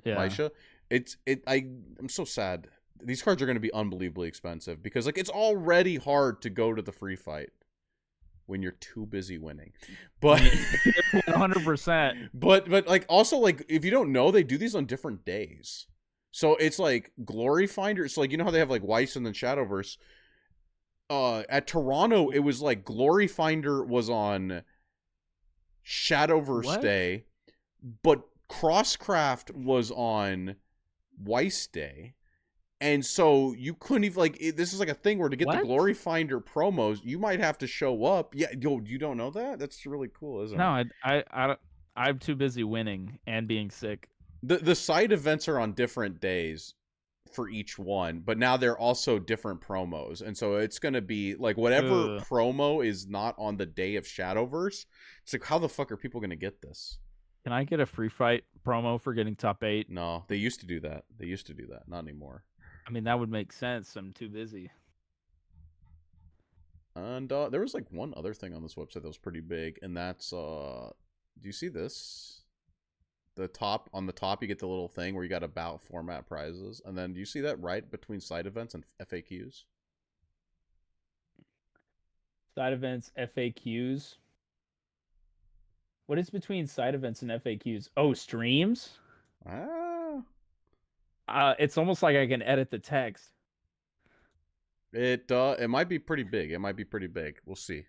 [SPEAKER 2] yeah.
[SPEAKER 1] Misha. I'm so sad. These cards are going to be unbelievably expensive because like it's already hard to go to the free fight when you're too busy winning. But
[SPEAKER 2] 100%.
[SPEAKER 1] But like also like if you don't know, they do these on different days. So it's like Glory Finder. So like you know how they have like Weiss and then Shadowverse. At Toronto, it was like Glory Finder was on Shadowverse Day, but Crosscraft was on Weiss Day. And so you couldn't even like this is like a thing where to get the Glory Finder promos, you might have to show up. Yeah, you don't know that? That's really cool, isn't it?
[SPEAKER 2] No, I'm too busy winning and being sick.
[SPEAKER 1] The side events are on different days for each one, but now they're also different promos, and so it's gonna be like whatever promo is not on the day of Shadowverse. It's like how the fuck are people gonna get this?
[SPEAKER 2] Can I get a free fight promo for getting top 8?
[SPEAKER 1] No, they used to do that. Not anymore.
[SPEAKER 2] I mean, that would make sense. I'm too busy.
[SPEAKER 1] And there was like one other thing on this website that was pretty big, and that's do you see this? On the top you get the little thing where you got about format prizes, and then do you see that right between side events and FAQs?
[SPEAKER 2] Side events, FAQs. What is between side events and FAQs? Oh, streams? It's almost like I can edit the text.
[SPEAKER 1] It might be pretty big. We'll see.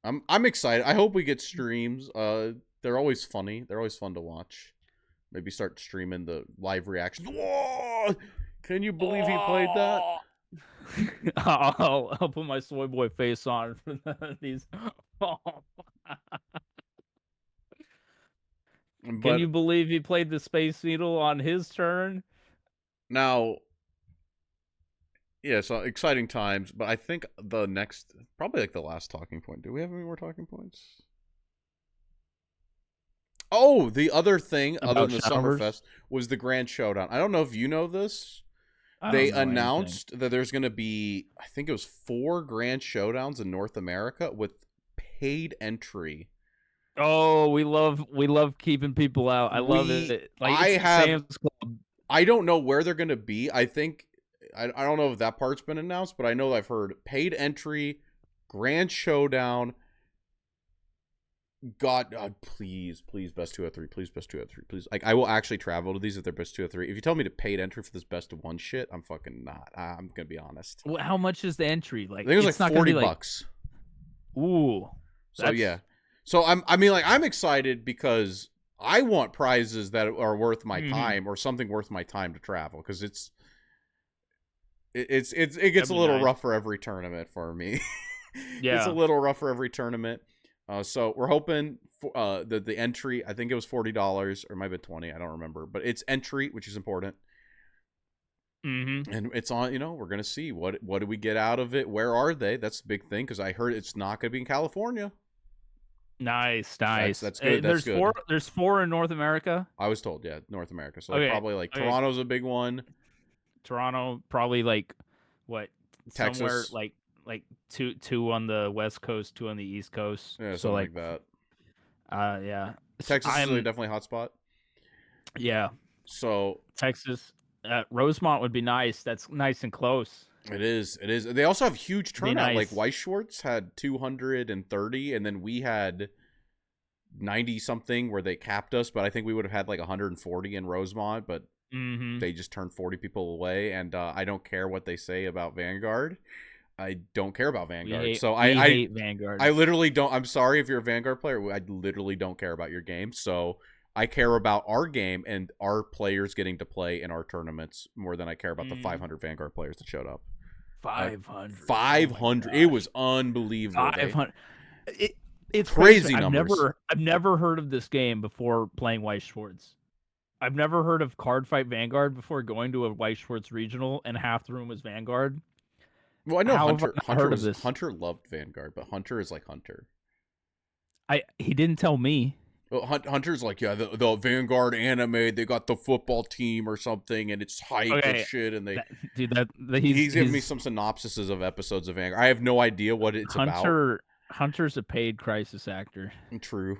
[SPEAKER 1] I'm excited. I hope we get streams. They're always funny. They're always fun to watch. Maybe start streaming the live reactions. Whoa! Can you believe he played that?
[SPEAKER 2] I'll put my soy boy face on for these. Can you believe he played the Space Needle on his turn?
[SPEAKER 1] Now, yeah, so exciting times, but I think the next, probably like the last talking point. Do we have any more talking points? Oh, the other thing, other than the Summerfest, was the Grand Showdown. I don't know if you know this.
[SPEAKER 2] I
[SPEAKER 1] They
[SPEAKER 2] don't know anything.
[SPEAKER 1] announced that there's going to be, I think it was 4 Grand Showdowns in North America with paid entry.
[SPEAKER 2] Oh, we love keeping people out. I love it. Like
[SPEAKER 1] I
[SPEAKER 2] it's
[SPEAKER 1] have,
[SPEAKER 2] Sam's Club.
[SPEAKER 1] I don't know where they're going to be. I think, I don't know if that part's been announced, but I know I've heard paid entry, Grand Showdown. God, please, best 2 out of 3. Please, best 2 out of 3. Please, like, I will actually travel to these if they're best 2 out of 3. If you tell me to paid entry for this best of 1 shit, I'm fucking not. I'm gonna be honest.
[SPEAKER 2] How much is the entry?
[SPEAKER 1] I
[SPEAKER 2] Like
[SPEAKER 1] think it was
[SPEAKER 2] it's
[SPEAKER 1] like
[SPEAKER 2] not gonna be like,
[SPEAKER 1] $40.
[SPEAKER 2] ooh,
[SPEAKER 1] So yeah,
[SPEAKER 2] that's
[SPEAKER 1] so I'm excited because I want prizes that are worth my
[SPEAKER 2] mhm,
[SPEAKER 1] time or something worth my time to travel because it
[SPEAKER 2] that'd
[SPEAKER 1] gets a
[SPEAKER 2] be
[SPEAKER 1] little
[SPEAKER 2] nice.
[SPEAKER 1] rough for every tournament for me. It's a
[SPEAKER 2] Yeah.
[SPEAKER 1] little rough for every tournament. So we're hoping for the entry. I think it was $40 or it might have been 20. I don't remember, but it's entry, which is important,
[SPEAKER 2] Mm-hmm.
[SPEAKER 1] and it's on. We're gonna see what do we get out of it. Where are they? That's the big thing because I heard it's not gonna be in California.
[SPEAKER 2] Nice,
[SPEAKER 1] That's
[SPEAKER 2] nice.
[SPEAKER 1] that's good. That's
[SPEAKER 2] There's four.
[SPEAKER 1] good.
[SPEAKER 2] There's four in North America.
[SPEAKER 1] I was told, yeah, North America. So like
[SPEAKER 2] Okay,
[SPEAKER 1] probably like
[SPEAKER 2] okay.
[SPEAKER 1] Toronto's a big one.
[SPEAKER 2] Toronto, probably like what? Somewhere
[SPEAKER 1] Texas,
[SPEAKER 2] like two on the West Coast, two on the East Coast.
[SPEAKER 1] yeah,
[SPEAKER 2] So
[SPEAKER 1] something
[SPEAKER 2] like,
[SPEAKER 1] like that.
[SPEAKER 2] yeah.
[SPEAKER 1] Texas is
[SPEAKER 2] I'm
[SPEAKER 1] definitely a hot spot.
[SPEAKER 2] yeah.
[SPEAKER 1] So
[SPEAKER 2] Texas, Rosemont would be nice. That's nice and close.
[SPEAKER 1] it is. It is. They also have huge
[SPEAKER 2] Be
[SPEAKER 1] turnout. Like
[SPEAKER 2] nice.
[SPEAKER 1] Weiss Schwartz had 230, and then we had 90 something where they capped us. But I think we would have had like 140 in Rosemont, but
[SPEAKER 2] Mm-hmm.
[SPEAKER 1] they just turned 40 people away. And I don't care what they say about Vanguard. I don't care about Vanguard. So
[SPEAKER 2] We
[SPEAKER 1] I
[SPEAKER 2] hate Vanguard.
[SPEAKER 1] I literally don't. I'm sorry if you're a Vanguard player. I literally don't care about your game. So I care about our game and our players getting to play in our tournaments more than I care about the
[SPEAKER 2] Mm,
[SPEAKER 1] 500 Vanguard players that showed up.
[SPEAKER 2] 500. Oh my
[SPEAKER 1] 500. It
[SPEAKER 2] gosh.
[SPEAKER 1] was unbelievable.
[SPEAKER 2] 500. It's crazy.
[SPEAKER 1] Crazy numbers.
[SPEAKER 2] I've never heard of this game before playing Weiss Schwartz. I've never heard of Card Fight Vanguard before going to a Weiss Schwartz regional, and half the room was Vanguard.
[SPEAKER 1] Well, I know
[SPEAKER 2] How have I
[SPEAKER 1] Hunter.
[SPEAKER 2] not heard of this?
[SPEAKER 1] Hunter loved Vanguard, but Hunter is like Hunter.
[SPEAKER 2] He didn't tell me.
[SPEAKER 1] Well, Hunter's like, yeah, the Vanguard anime, they got the football team or something, and it's hype as
[SPEAKER 2] Okay,
[SPEAKER 1] shit, and
[SPEAKER 2] dude, that
[SPEAKER 1] he's giving me some synopsises of episodes of Vanguard. I have no idea what it's about.
[SPEAKER 2] Hunter's a paid crisis actor.
[SPEAKER 1] True.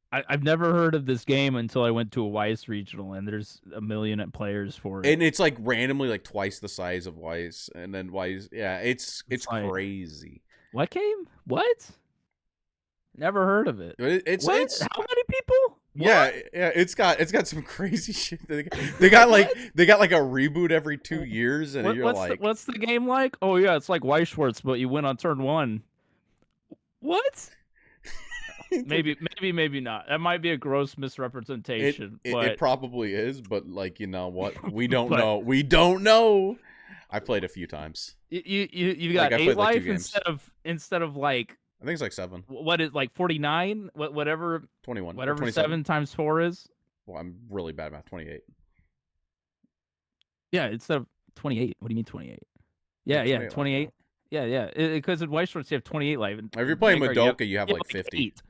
[SPEAKER 2] I've never heard of this game until I went to a Weiss regional, and there's a million players for it.
[SPEAKER 1] And it's like randomly like twice the size of Weiss, and then Weiss, yeah, it's
[SPEAKER 2] like,
[SPEAKER 1] crazy.
[SPEAKER 2] What game? What? Never heard of it.
[SPEAKER 1] It's
[SPEAKER 2] what? How many people?
[SPEAKER 1] Yeah, yeah, it's got some crazy shit. They got like they got like a reboot every 2 years, and you're like,
[SPEAKER 2] what's the game like? Oh yeah, it's like Weiss Schwartz, but you win on turn 1. What? maybe not. That might be a gross misrepresentation.
[SPEAKER 1] It probably is, but like, you know what? We don't
[SPEAKER 2] but
[SPEAKER 1] know. We don't know. I played a few times.
[SPEAKER 2] you got
[SPEAKER 1] I
[SPEAKER 2] 8
[SPEAKER 1] played like 2
[SPEAKER 2] life
[SPEAKER 1] games.
[SPEAKER 2] instead of like
[SPEAKER 1] I think it's like 7.
[SPEAKER 2] what is like 49? Whatever
[SPEAKER 1] 21.
[SPEAKER 2] whatever
[SPEAKER 1] 27.
[SPEAKER 2] 7 times 4 is.
[SPEAKER 1] Well, I'm really bad at math. 28.
[SPEAKER 2] Yeah, instead of 28. What do you mean 28? Yeah, 28. Yeah. Because in Weiss Schwartz you have 28 life.
[SPEAKER 1] If you're playing
[SPEAKER 2] Vanguard,
[SPEAKER 1] Madoka, you have like 50.
[SPEAKER 2] 8.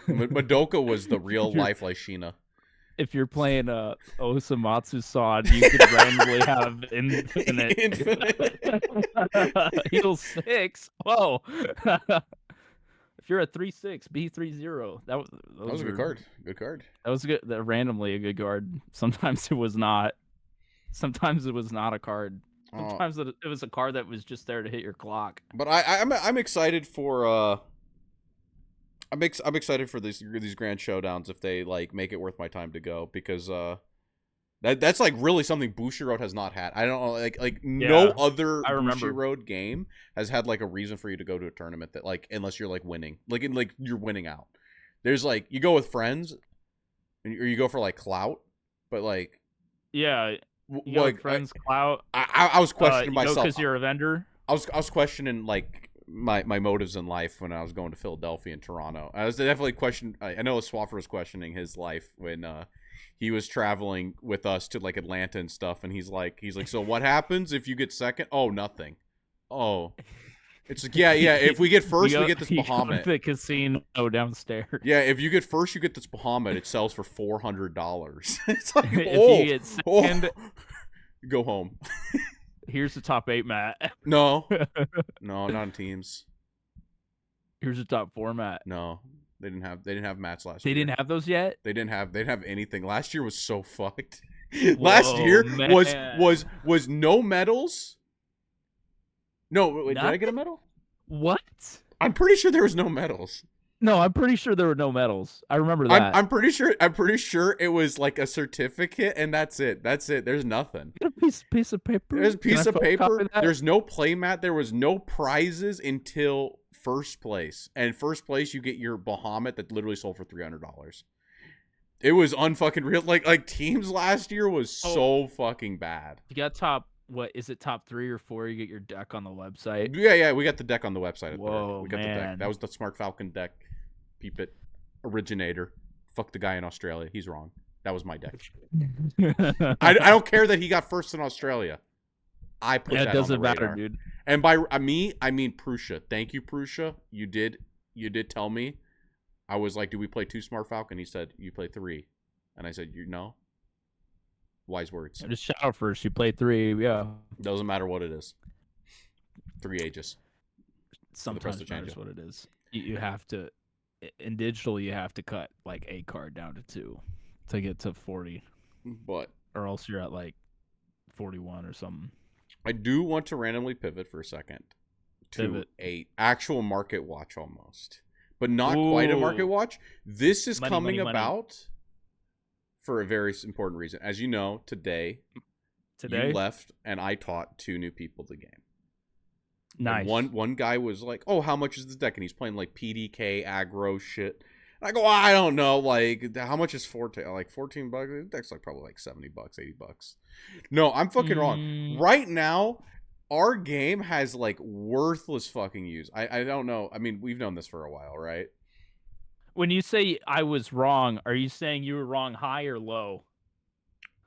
[SPEAKER 1] Madoka was the real life Lysina.
[SPEAKER 2] If you're playing Osamatsu Sod, you could randomly have infinite. Heal 6. Whoa. If you're a 3/6, B30. That was
[SPEAKER 1] a good card. Good card.
[SPEAKER 2] That was good. Randomly a good card. Sometimes it was not. Sometimes it was not a card. Sometimes it was a card that was just there to hit your clock.
[SPEAKER 1] But I'm excited for I'm excited for these grand showdowns if they like make it worth my time to go, because that's like really something Bushiroad has not had. I don't know, no other Bushiroad game has had like a reason for you to go to a tournament that, like, unless you're like winning, like you're winning out. There's like, you go with friends, or you go for like clout, but like,
[SPEAKER 2] yeah, you like friends clout.
[SPEAKER 1] I was questioning myself
[SPEAKER 2] because you're a vendor.
[SPEAKER 1] I was questioning like my motives in life when I was going to Philadelphia and Toronto. I was definitely questioning. I know Swaffer was questioning his life when he was traveling with us to like Atlanta and stuff, and he's like, so what happens if you get second? Oh, nothing. Oh, It's like, yeah. If we get first, we get this
[SPEAKER 2] you go
[SPEAKER 1] Bahamut.
[SPEAKER 2] to the casino downstairs.
[SPEAKER 1] Yeah, if you get first, you get this Bahamut. It sells for $400. It's like,
[SPEAKER 2] If you get second,
[SPEAKER 1] go home.
[SPEAKER 2] Here's the top 8, Matt.
[SPEAKER 1] No, not in teams.
[SPEAKER 2] Here's the top 4, Matt.
[SPEAKER 1] No, they didn't have mats last
[SPEAKER 2] year. They didn't have those yet.
[SPEAKER 1] They didn't have anything. Last year was so fucked. Last year was no medals. No, wait, did I get a medal?
[SPEAKER 2] What?
[SPEAKER 1] I'm pretty sure there was no medals.
[SPEAKER 2] No, I'm pretty sure there were no medals. I remember that.
[SPEAKER 1] I'm pretty sure it was like a certificate, and that's it. There's nothing.
[SPEAKER 2] Get a piece of paper.
[SPEAKER 1] There's a piece of paper. There's no playmat. There was no prizes until first place. And first place, you get your Bahamut that literally sold for $300. It was unfucking real. Like teams last year was so fucking bad.
[SPEAKER 2] You got top. What is it? Top 3 or 4? You get your deck on the website.
[SPEAKER 1] Yeah. We got the deck on the website.
[SPEAKER 2] Whoa,
[SPEAKER 1] we got the deck. That was the Smart Falcon deck. Peep it. Originator. Fuck the guy in Australia. He's wrong. That was my deck. I don't care that he got first in Australia. I put that on the radar. It doesn't matter, dude. And by me, I mean Prussia. Thank you, Prussia. You did tell me. I was like, do we play 2 Smart Falcon? He said, you play 3. And I said, no. Wise words.
[SPEAKER 2] Just Shadowverse. You play 3, yeah.
[SPEAKER 1] Doesn't matter what it is. 3 ages.
[SPEAKER 2] Sometimes it matters what it is. You have to, in digital, you have to cut like a card down to 2 to get to 40.
[SPEAKER 1] But
[SPEAKER 2] or else you're at like 41 or something.
[SPEAKER 1] I do want to randomly pivot for a second to a actual market watch almost. But not quite a market watch. This is coming about for a very important reason. As you know, today you left and I taught 2 new people the game.
[SPEAKER 2] Nice.
[SPEAKER 1] And one guy was like, "Oh, how much is this deck?" And he's playing like PDK aggro shit. And I go, "I don't know. Like, how much is Forte? Like $14? The deck's like probably like $70, $80." No, I'm fucking wrong. Right now, our game has like worthless fucking use. I don't know. I mean, we've known this for a while, right?
[SPEAKER 2] When you say I was wrong, are you saying you were wrong high or low?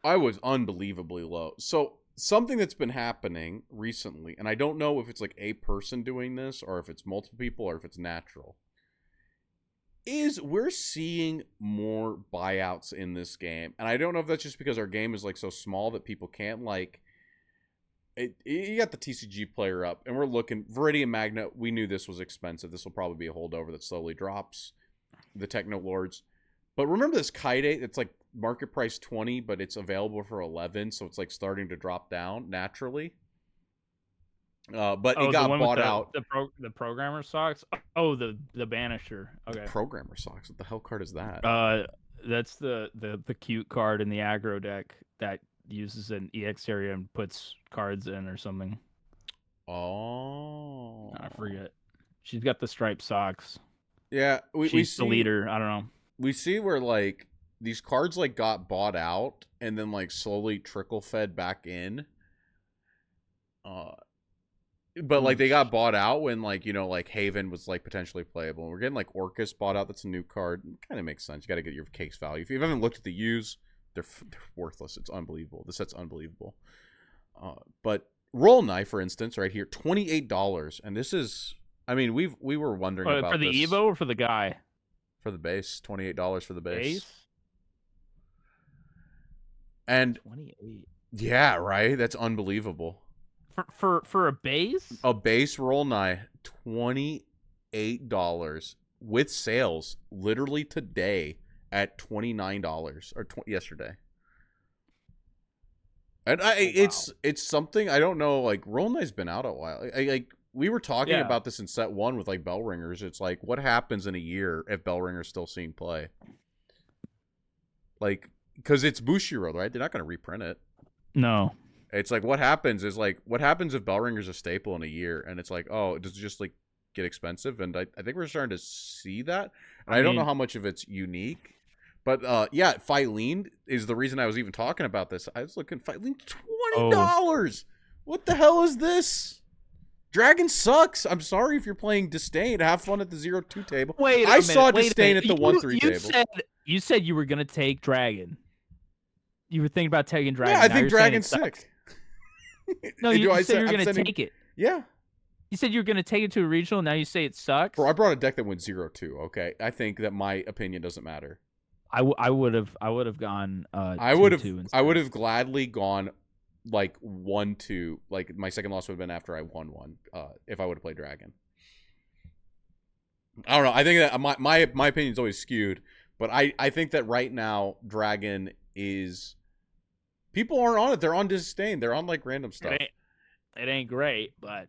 [SPEAKER 1] I was unbelievably low. So something that's been happening recently, and I don't know if it's like a person doing this or if it's multiple people or if it's natural, is we're seeing more buyouts in this game. And I don't know if that's just because our game is like so small that people can't like it. You got the TCG player up and we're looking Viridian Magna. We knew this was expensive. This will probably be a holdover that slowly drops. The Techno Lords. But remember this Kite 8? It's like market price 20, but it's available for 11, so it's like starting to drop down naturally. But it got bought out.
[SPEAKER 2] The Programmer Socks? Oh, the Banisher. Okay.
[SPEAKER 1] Programmer Socks? What the hell card is that?
[SPEAKER 2] That's the cute card in the aggro deck that uses an EX area and puts cards in or something.
[SPEAKER 1] Oh.
[SPEAKER 2] I forget. She's got the striped socks.
[SPEAKER 1] Yeah,
[SPEAKER 2] she's the leader. I don't know. We
[SPEAKER 1] see where like these cards like got bought out and then like slowly trickle fed back in. But like they got bought out when like, you know, like Haven was like potentially playable. And we're getting like Orcus bought out. That's a new card. It kind of makes sense. You got to get your case value. If you haven't looked at the use, they're worthless. It's unbelievable. The set's unbelievable. But Roll Knife, for instance, right here, $28, and this is. I mean, we were wondering about
[SPEAKER 2] for the
[SPEAKER 1] this.
[SPEAKER 2] Evo or for the guy?
[SPEAKER 1] For the base, $28 for the base. And
[SPEAKER 2] 28.
[SPEAKER 1] Yeah, right. That's unbelievable.
[SPEAKER 2] For a base?
[SPEAKER 1] A base Roll Knife, $28 with sales literally today at $29 or yesterday. And it's something I don't know. Like Roll Knife's been out a while. Like. We were talking about this in set 1 with like Bell Ringers. It's like, what happens in a year if Bell Ringer's still seeing play? Like, because it's Bushiroad, right? They're not going to reprint it.
[SPEAKER 2] No.
[SPEAKER 1] It's like, what happens is like, what happens if Bell Ringer's a staple in a year? And it's like, oh, does it just like get expensive? And I think we're starting to see that. And I don't know how much of it's unique. But yeah, Phylene is the reason I was even talking about this. I was looking, Phylene, $20. What the hell is this? Dragon sucks. I'm sorry if you're playing Disdain. Have fun at the 0-2 table. I saw Disdain at the 1-3 table.
[SPEAKER 2] You said you were going to take Dragon. You were thinking about taking Dragon.
[SPEAKER 1] Yeah, I think Dragon's sick.
[SPEAKER 2] No, you said you were going to take it.
[SPEAKER 1] Yeah.
[SPEAKER 2] You said you were gonna take it to a regional. Now you say it sucks.
[SPEAKER 1] Bro, I brought a deck that went 0-2. Okay, I think that my opinion doesn't matter.
[SPEAKER 2] I would have gone
[SPEAKER 1] I would
[SPEAKER 2] 2-2
[SPEAKER 1] have
[SPEAKER 2] instead.
[SPEAKER 1] gladly gone like 1-2. Like my second loss would have been after I won one. If I would have played Dragon. I don't know. I think that my opinion is always skewed, but I think that right now Dragon is, people aren't on it. They're on Disdain. They're on like random stuff.
[SPEAKER 2] It ain't great, but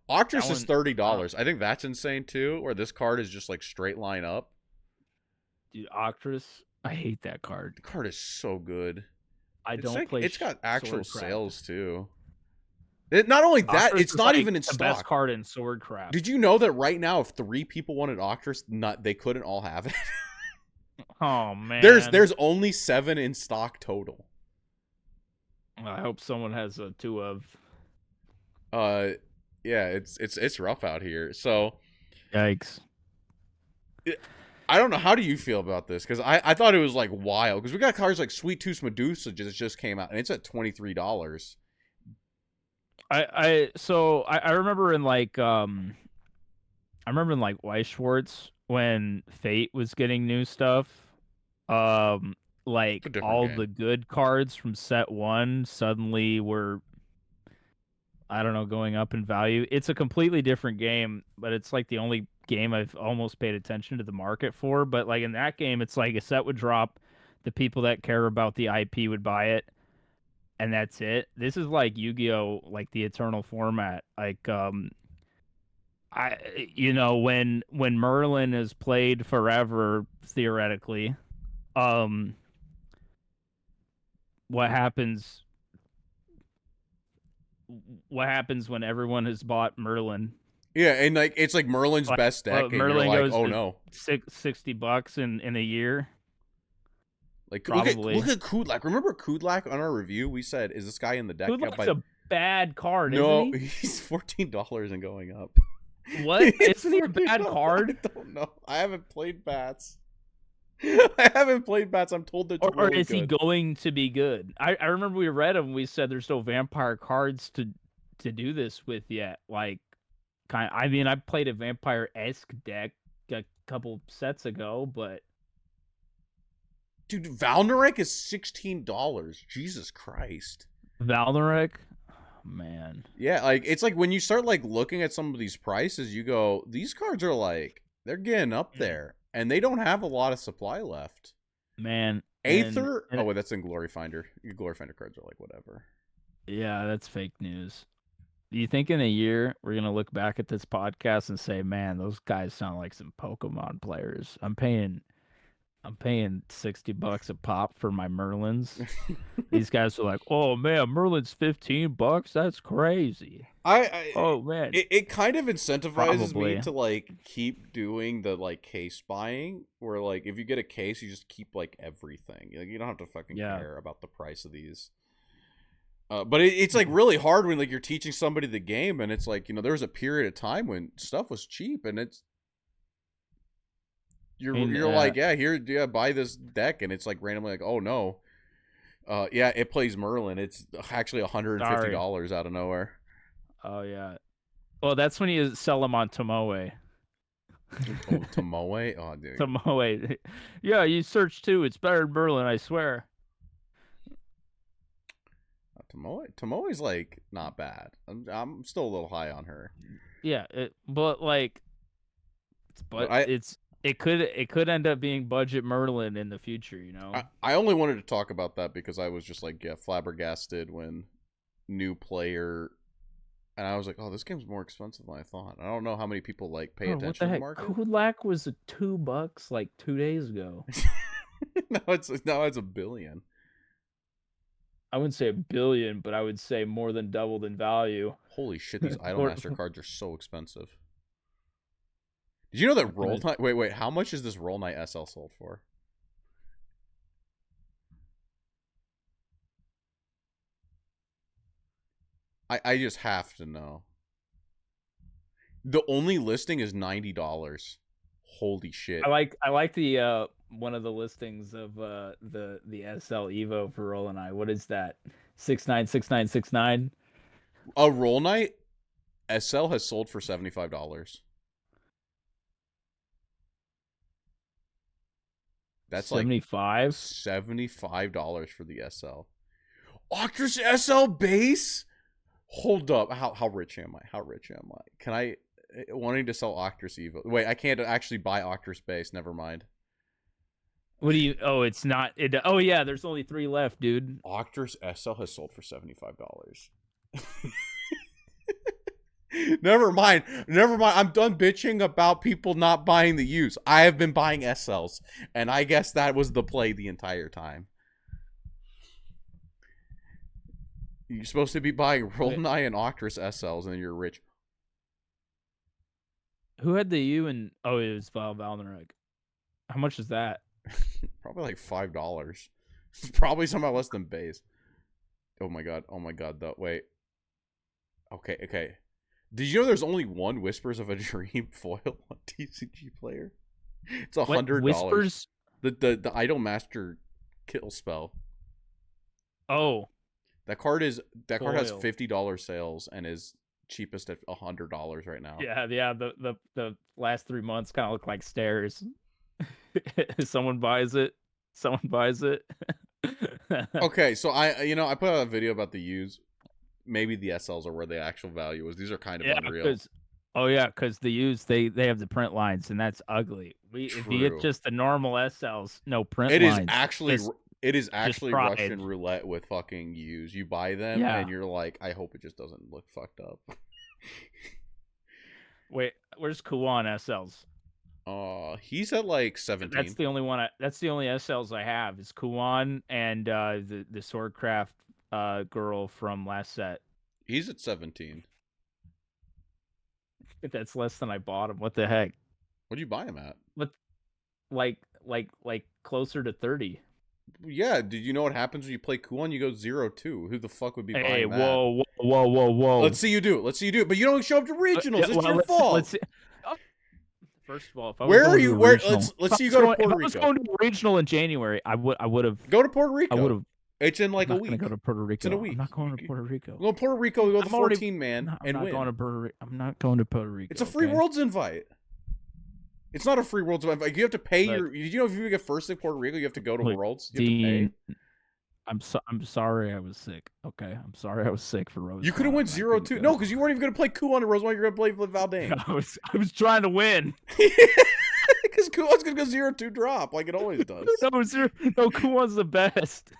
[SPEAKER 1] Octress is
[SPEAKER 2] one,
[SPEAKER 1] $30. I think that's insane too. Where this card is just like straight line up.
[SPEAKER 2] dude, Octress, I hate that card.
[SPEAKER 1] The card is so good.
[SPEAKER 2] I
[SPEAKER 1] It's
[SPEAKER 2] don't
[SPEAKER 1] like,
[SPEAKER 2] play.
[SPEAKER 1] it's got actual
[SPEAKER 2] Swordcraft.
[SPEAKER 1] sales too. Not only that,
[SPEAKER 2] Octress
[SPEAKER 1] it's
[SPEAKER 2] is
[SPEAKER 1] not
[SPEAKER 2] like
[SPEAKER 1] even in
[SPEAKER 2] the
[SPEAKER 1] stock.
[SPEAKER 2] best card in Swordcraft.
[SPEAKER 1] Did you know that right now, if 3 people wanted Octress, they couldn't all have it?
[SPEAKER 2] Oh man,
[SPEAKER 1] there's only 7 in stock total.
[SPEAKER 2] I hope someone has a 2 of.
[SPEAKER 1] Yeah, it's rough out here. So,
[SPEAKER 2] Yikes.
[SPEAKER 1] I don't know. How do you feel about this? Because I thought it was like wild. Because we got cards like Sweet Tooth Medusa just came out, and it's at $23.
[SPEAKER 2] I remember in like Weiss Schwartz when Fate was getting new stuff.
[SPEAKER 1] It's a
[SPEAKER 2] Like
[SPEAKER 1] different
[SPEAKER 2] all
[SPEAKER 1] game.
[SPEAKER 2] the good cards from set 1 suddenly were, I don't know, going up in value. It's a completely different game, but it's like the only game I've almost paid attention to the market for. But like in that game, it's like a set would drop, the people that care about the IP would buy it, and that's it. This is like Yu-Gi-Oh, like the eternal format. Like I when Merlin is played forever theoretically, um what happens when everyone has bought Merlin?
[SPEAKER 1] Yeah, and like it's like Merlin's
[SPEAKER 2] Like,
[SPEAKER 1] best deck, and you're
[SPEAKER 2] Merlin
[SPEAKER 1] like,
[SPEAKER 2] goes
[SPEAKER 1] oh
[SPEAKER 2] to
[SPEAKER 1] no.
[SPEAKER 2] $60 in a year,
[SPEAKER 1] Like
[SPEAKER 2] probably.
[SPEAKER 1] look at Kudlak. Remember Kudlak on our review? We said, is this guy in the deck?
[SPEAKER 2] Kudlak's a bad card, isn't
[SPEAKER 1] No,
[SPEAKER 2] he?
[SPEAKER 1] he's $14 and going up.
[SPEAKER 2] What?
[SPEAKER 1] It's
[SPEAKER 2] Isn't he a bad
[SPEAKER 1] $14.
[SPEAKER 2] card?
[SPEAKER 1] I don't know. I haven't played bats. I haven't played bats. I'm told it's
[SPEAKER 2] Or
[SPEAKER 1] really
[SPEAKER 2] is he
[SPEAKER 1] good.
[SPEAKER 2] going to be good? I remember we read him. We said there's no vampire cards to do this with yet. Like, I mean, I played a vampire-esque deck a couple sets ago, but
[SPEAKER 1] Dude, Valnarek is $16. Jesus Christ.
[SPEAKER 2] Valnarek, man.
[SPEAKER 1] Yeah, like it's like when you start like looking at some of these prices, you go, these cards are like, they're getting up there, and they don't have a lot of supply left.
[SPEAKER 2] Man,
[SPEAKER 1] Aether.
[SPEAKER 2] and
[SPEAKER 1] Oh wait, that's in Glory Finder. Your Glory Finder cards are like whatever.
[SPEAKER 2] yeah, that's fake news. Do you think in a year we're gonna look back at this podcast and say, "Man, those guys sound like some Pokemon players"? I'm paying $60 a pop for my Merlins. These guys are like, "Oh man, Merlin's $15. That's crazy." Oh man,
[SPEAKER 1] It kind of incentivizes me
[SPEAKER 2] probably.
[SPEAKER 1] to like keep doing the like case buying, where like if you get a case, you just keep like everything. Like you don't have to fucking
[SPEAKER 2] Yeah.
[SPEAKER 1] care about the price of these. But it's like really hard when like you're teaching somebody the game, and it's like, there was a period of time when stuff was cheap, and it's
[SPEAKER 2] I mean,
[SPEAKER 1] you're like, yeah, buy this deck, and it's like randomly like, oh no, yeah, it plays Merlin. It's actually $150 out of nowhere.
[SPEAKER 2] oh yeah. Well, that's when you sell them on Tomoe.
[SPEAKER 1] Oh, Tomoe, oh dude,
[SPEAKER 2] Tomoe. Yeah, you search too. It's better than Merlin, I swear.
[SPEAKER 1] Tomoe's like not bad. I'm still a little high on her.
[SPEAKER 2] Yeah, but like,
[SPEAKER 1] But
[SPEAKER 2] but it could end up being budget Merlin in the future, you know.
[SPEAKER 1] I only wanted to talk about that because I was just like, yeah, flabbergasted when new player, and I was like, oh, this game's more expensive than I thought. I don't know how many people like pay
[SPEAKER 2] Bro, what
[SPEAKER 1] attention
[SPEAKER 2] the
[SPEAKER 1] to the
[SPEAKER 2] heck?
[SPEAKER 1] market.
[SPEAKER 2] Kulak was $2 like 2 days ago.
[SPEAKER 1] now it's a billion.
[SPEAKER 2] I wouldn't say a billion, but I would say more than doubled in value.
[SPEAKER 1] Holy shit, these
[SPEAKER 2] Or-
[SPEAKER 1] Idolmaster cards are so expensive. Did you know that Roll Knight? Wait, how much is this Roll Knight SL sold for? I just have to know. The only listing is $90. Holy shit!
[SPEAKER 2] I like the one of the listings of the SL Evo for Roll and I. What is that? 696969.
[SPEAKER 1] A Roll Knight? SL has sold for $75. That's like
[SPEAKER 2] 75.
[SPEAKER 1] $75 for the SL. Octris SL base? Hold up. How rich am I? How rich am I? Can I wanting to sell Octris Evo? Wait, I can't actually buy Octris base. Never mind.
[SPEAKER 2] What do you? Oh, it's not. Oh yeah, there's only 3 left, dude.
[SPEAKER 1] Octris SL has sold for $75. Never mind. I'm done bitching about people not buying the used. I have been buying SLs, and I guess that was the play the entire time. You're supposed to be buying Rollenai and Octris SLs, and then you're rich.
[SPEAKER 2] Who had the U and oh, it was Valnarek. How much is that?
[SPEAKER 1] Probably like $5. It's probably somehow less than base. Oh my god. Though, wait. Okay. Did you know there's only one Whispers of a Dream foil on TCG Player? It's $100.
[SPEAKER 2] Whispers?
[SPEAKER 1] The Idolmaster kill spell.
[SPEAKER 2] Oh.
[SPEAKER 1] That card has $50 sales and is cheapest at $100 right now.
[SPEAKER 2] Yeah. The last 3 months kind of look like stairs. Someone buys it.
[SPEAKER 1] Okay, so I put out a video about the U's. Maybe the SLs are where the actual value is. These are kind of unreal.
[SPEAKER 2] Because the U's they have the print lines and that's ugly. If you get just the normal SLs, no print lines.
[SPEAKER 1] It is actually Russian roulette with fucking U's. You buy them and you're like, I hope it just doesn't look fucked up.
[SPEAKER 2] Wait, where's Kuan SLs?
[SPEAKER 1] He's at like 17.
[SPEAKER 2] That's the only one. That's the only SLs I have is Kuan and the Swordcraft girl from last set.
[SPEAKER 1] He's at 17.
[SPEAKER 2] That's less than I bought him. What the heck?
[SPEAKER 1] What'd you buy him at?
[SPEAKER 2] What, like closer to 30.
[SPEAKER 1] Yeah, did you know what happens when you play Kuan? You go 0-2. Who the fuck would be buying that?
[SPEAKER 2] Whoa. Let's
[SPEAKER 1] see you do it. But you don't show up to regionals. It's your fault.
[SPEAKER 2] Let's see. First of all, if I
[SPEAKER 1] where are you? Let's see you go to Puerto Rico.
[SPEAKER 2] If I was going to a regional in January, I would have.
[SPEAKER 1] Go to Puerto Rico.
[SPEAKER 2] I would have.
[SPEAKER 1] It's in like a week.
[SPEAKER 2] I'm not going to go to Puerto Rico.
[SPEAKER 1] It's in a week.
[SPEAKER 2] I'm not going to Puerto Rico.
[SPEAKER 1] Go to Puerto Rico. Go to the 14-man and win.
[SPEAKER 2] I'm not going to Puerto Rico.
[SPEAKER 1] It's a free Worlds invite. It's not a free Worlds invite. You have to pay your. Did you know if you get first in Puerto Rico, you have to go to Worlds? You have to pay.
[SPEAKER 2] I'm sorry I was sick. Okay, I'm sorry I was sick for Rose.
[SPEAKER 1] You could have went 0-2. No, because you weren't even going to play Kuan and Rosemont. You're going to play with Valdane.
[SPEAKER 2] I was trying to win.
[SPEAKER 1] Because Kuan's going to go 0-2 drop like it always does.
[SPEAKER 2] No, Kuan's the best.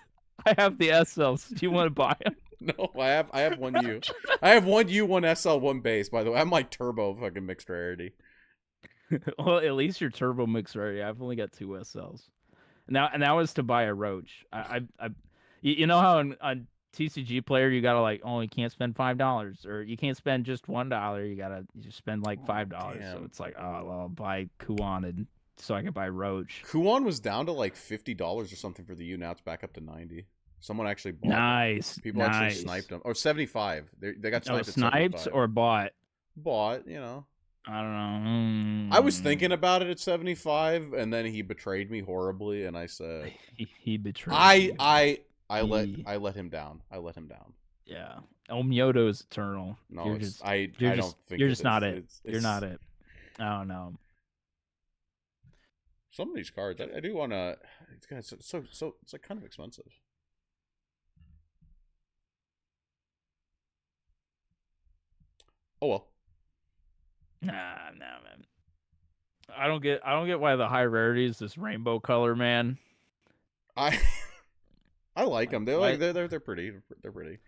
[SPEAKER 2] I have the SLs. Do you want to buy them?
[SPEAKER 1] No, I have one U. I have one U, one SL, one base. By the way, I'm like turbo fucking mixed rarity.
[SPEAKER 2] Well, at least you're turbo mixed rarity. I've only got 2 SLs. Now, and that was to buy a Roach. You know how on TCG Player you gotta like, oh, you can't spend $5, or you can't spend just $1. You gotta just spend like $5. So it's like, oh well, I'll buy Kuan and so I can buy Roach.
[SPEAKER 1] Kuan was down to like $50 or something for the U. Now it's back up to 90. Someone actually bought.
[SPEAKER 2] Nice.
[SPEAKER 1] People actually sniped them. Or 75. They got sniped.
[SPEAKER 2] Sniped or bought.
[SPEAKER 1] Bought. You know.
[SPEAKER 2] I don't know.
[SPEAKER 1] I was thinking about it at 75, and then he betrayed me horribly, and I said
[SPEAKER 2] he betrayed. You.
[SPEAKER 1] I let him down.
[SPEAKER 2] Yeah. Omyoto is eternal.
[SPEAKER 1] No,
[SPEAKER 2] I don't think you're just not it. You're not it. I don't know.
[SPEAKER 1] Some of these cards, I do want to. It's like kind of expensive. Oh well.
[SPEAKER 2] Nah, man. I don't get why the high rarity is this rainbow color, man.
[SPEAKER 1] I like them. They're pretty. They're pretty.